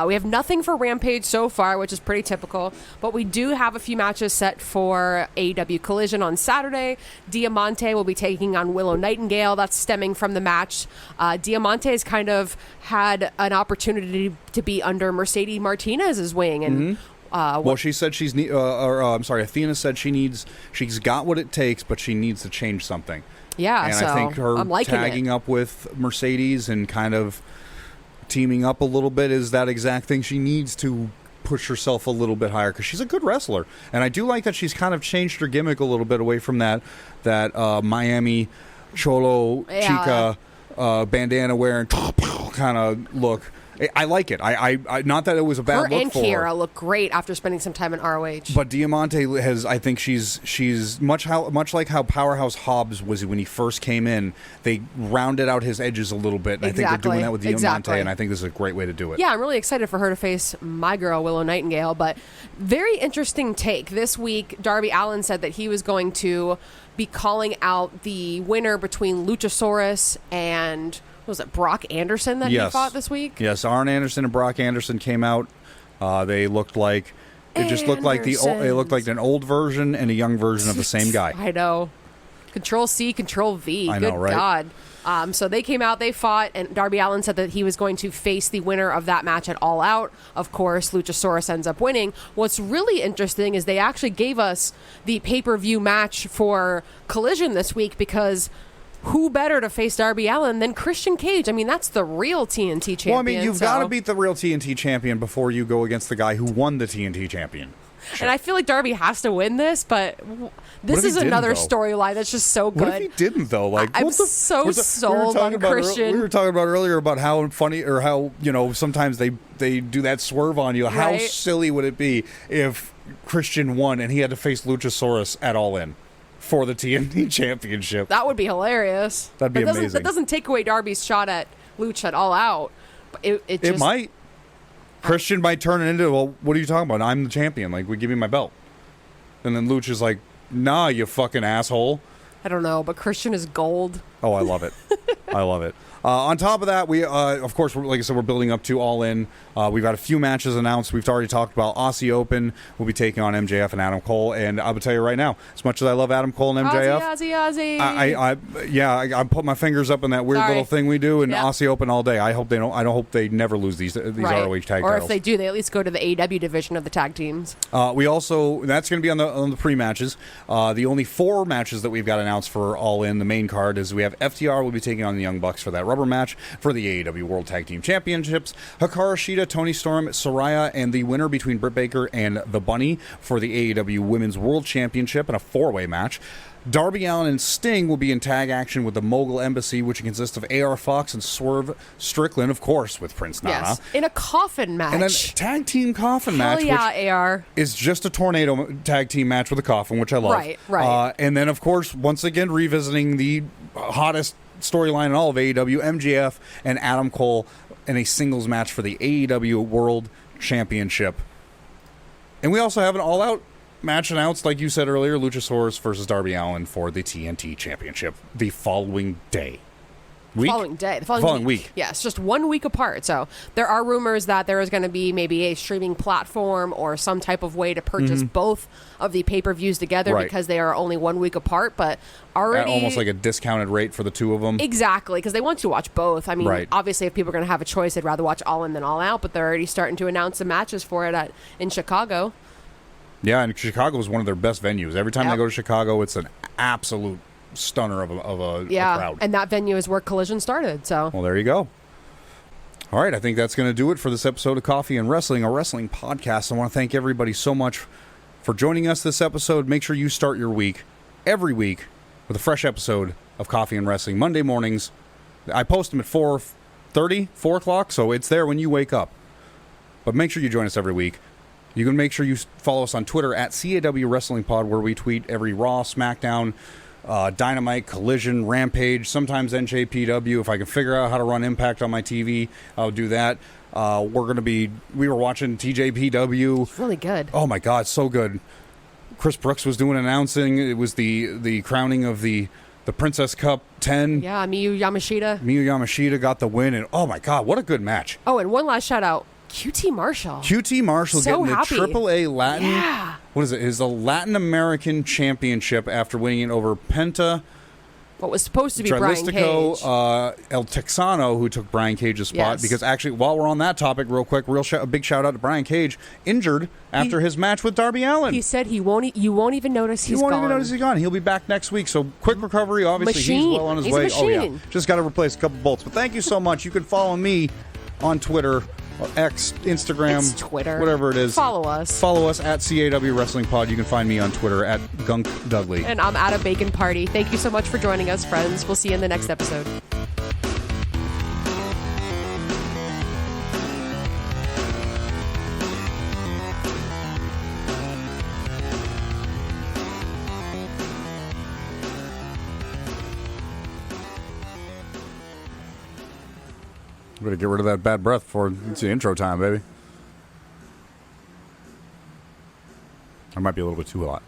We have nothing for Rampage so far, which is pretty typical, but we do have a few matches set for AEW Collision on Saturday. Diamante will be taking on Willow Nightingale. That's stemming from the match. Diamante's kind of had an opportunity to be under Mercedes Martinez's wing, and well, she said Athena said she's got what it takes, but she needs to change something. Yeah, and so I think her I'm liking tagging it. up with Mercedes and kind of teaming up a little bit is that exact thing she needs to push herself a little bit higher, because she's a good wrestler. And I do like that she's kind of changed her gimmick a little bit away from that Miami Cholo Chica bandana wearing kind of look. I like it. I not that it was a bad Her look and for Kiera her. look great after spending some time in ROH. But Diamante has, I think she's much like how Powerhouse Hobbs was when he first came in. They rounded out his edges a little bit, and I think they're doing that with Diamante, and I think this is a great way to do it. Yeah, I'm really excited for her to face my girl, Willow Nightingale. But very interesting take. This week, Darby Allin said that he was going to be calling out the winner between Luchasaurus and... was it Brock Anderson that he fought this week? Yes, Arn Anderson and Brock Anderson came out. They looked like it just looked like it looked like an old version and a young version of the same guy. I know. Control C, Control V. I know, Good right? God. So they came out, they fought, and Darby Allin said that he was going to face the winner of that match at All Out. Of course, Luchasaurus ends up winning. What's really interesting is they actually gave us the pay-per-view match for Collision this week, because who better to face Darby Allin than Christian Cage? I mean, that's the real TNT champion. Well, I mean, you've got to beat the real TNT champion before you go against the guy who won the TNT champion. And I feel like Darby has to win this, but this is another storyline that's just so good. What if he didn't, though? Like, I'm so sold on Christian. We were talking about earlier about how funny, or how, sometimes they do that swerve on you. Right? How silly would it be if Christian won and he had to face Luchasaurus at All In for the TNT championship? That would be hilarious. That'd be amazing. That doesn't take away Darby's shot at Lucha at All Out. But it might. Christian might turn it into, well, what are you talking about? I'm the champion. Like, we give me my belt. And then Lucha's like, nah, you fucking asshole. I don't know, but Christian is gold. Oh, I love it. I love it. On top of that, we, of course, like I said, we're building up to All In. We've got a few matches announced. We've already talked about Aussie Open. We'll be taking on MJF and Adam Cole. And I will tell you right now, as much as I love Adam Cole and MJF, Aussie. I put my fingers up in that weird little thing we do in Aussie Open all day. I don't hope they never lose these ROH tag titles. Or if they do, they at least go to the AEW division of the tag teams. We also, that's going to be on the pre-matches. The only 4 matches that we've got announced for All In, the main card, is we have FTR will be taking on the Young Bucks for that rubber match for the AEW World Tag Team Championships. Hikaru Shida, Tony Storm, Saraya, and the winner between Britt Baker and The Bunny for the AEW Women's World Championship in a 4-way match. Darby Allin and Sting will be in tag action with the Mogul Embassy, which consists of AR Fox and Swerve Strickland, of course, with Prince Nana. Yes, in a coffin match. And then tag team coffin match, which AR is just a tornado tag team match with a coffin, which I love. Right. And then, of course, once again, revisiting the hottest storyline in all of AEW, MJF and Adam Cole in a singles match for the AEW World Championship. And we also have an all-out match announced, like you said earlier, Luchasaurus versus Darby Allin for the TNT Championship the following day. The following week. Yeah, it's just 1 week apart. So there are rumors that there is going to be maybe a streaming platform or some type of way to purchase both of the pay-per-views together because they are only 1 week apart. But already... almost like a discounted rate for the two of them. Exactly, because they want you to watch both. I mean, obviously, if people are going to have a choice, they'd rather watch All In than All Out, but they're already starting to announce the matches for it in Chicago. Yeah, and Chicago is one of their best venues. Every time they go to Chicago, it's an absolute stunner of a crowd. And that venue is where Collision started. So, well, there you go. All right, I think that's going to do it for this episode of Coffee and Wrestling, a wrestling podcast. I want to thank everybody so much for joining us this episode. Make sure you start your week every week with a fresh episode of Coffee and Wrestling Monday mornings. I post them at 4:30, 4 o'clock, so it's there when you wake up. But make sure you join us every week. You can make sure you follow us on Twitter at CAW Wrestling Pod, where we tweet every Raw, SmackDown, Dynamite, Collision, Rampage, sometimes NJPW. If I can figure out how to run Impact on my TV, I'll do that. We were watching TJPW. It's really good. Oh my God, so good. Chris Brooks was doing announcing. It was the crowning of the Princess Cup 10. Yeah, Miyu Yamashita. Miyu Yamashita got the win, and oh my God, what a good match. Oh, and one last shout out. QT Marshall. QT Marshall So getting happy. the AAA Latin. Yeah. What is it? Is the Latin American Championship after winning it over Penta, What was supposed to be Brian Cage. El Texano, who took Brian Cage's spot. Yes. Because actually, while we're on that topic, real quick, a big shout out to Brian Cage, injured after his match with Darby Allin. He said you won't even notice he's You won't gone. even notice he's gone. He'll be back next week. So quick recovery. Obviously, Machine. he's well on his He's a way. Oh yeah, machine. just got to replace a couple bolts. But thank you so much. You can follow me on Twitter, X, Instagram, It's Twitter. whatever it is. Follow us. Follow us at CAW Wrestling Pod. You can find me on Twitter at Gunk Dudley. And I'm at a bacon party. Thank you so much for joining us, friends. We'll see you in the next episode. Better get rid of that bad breath before it's the intro time, baby. I might be a little bit too hot.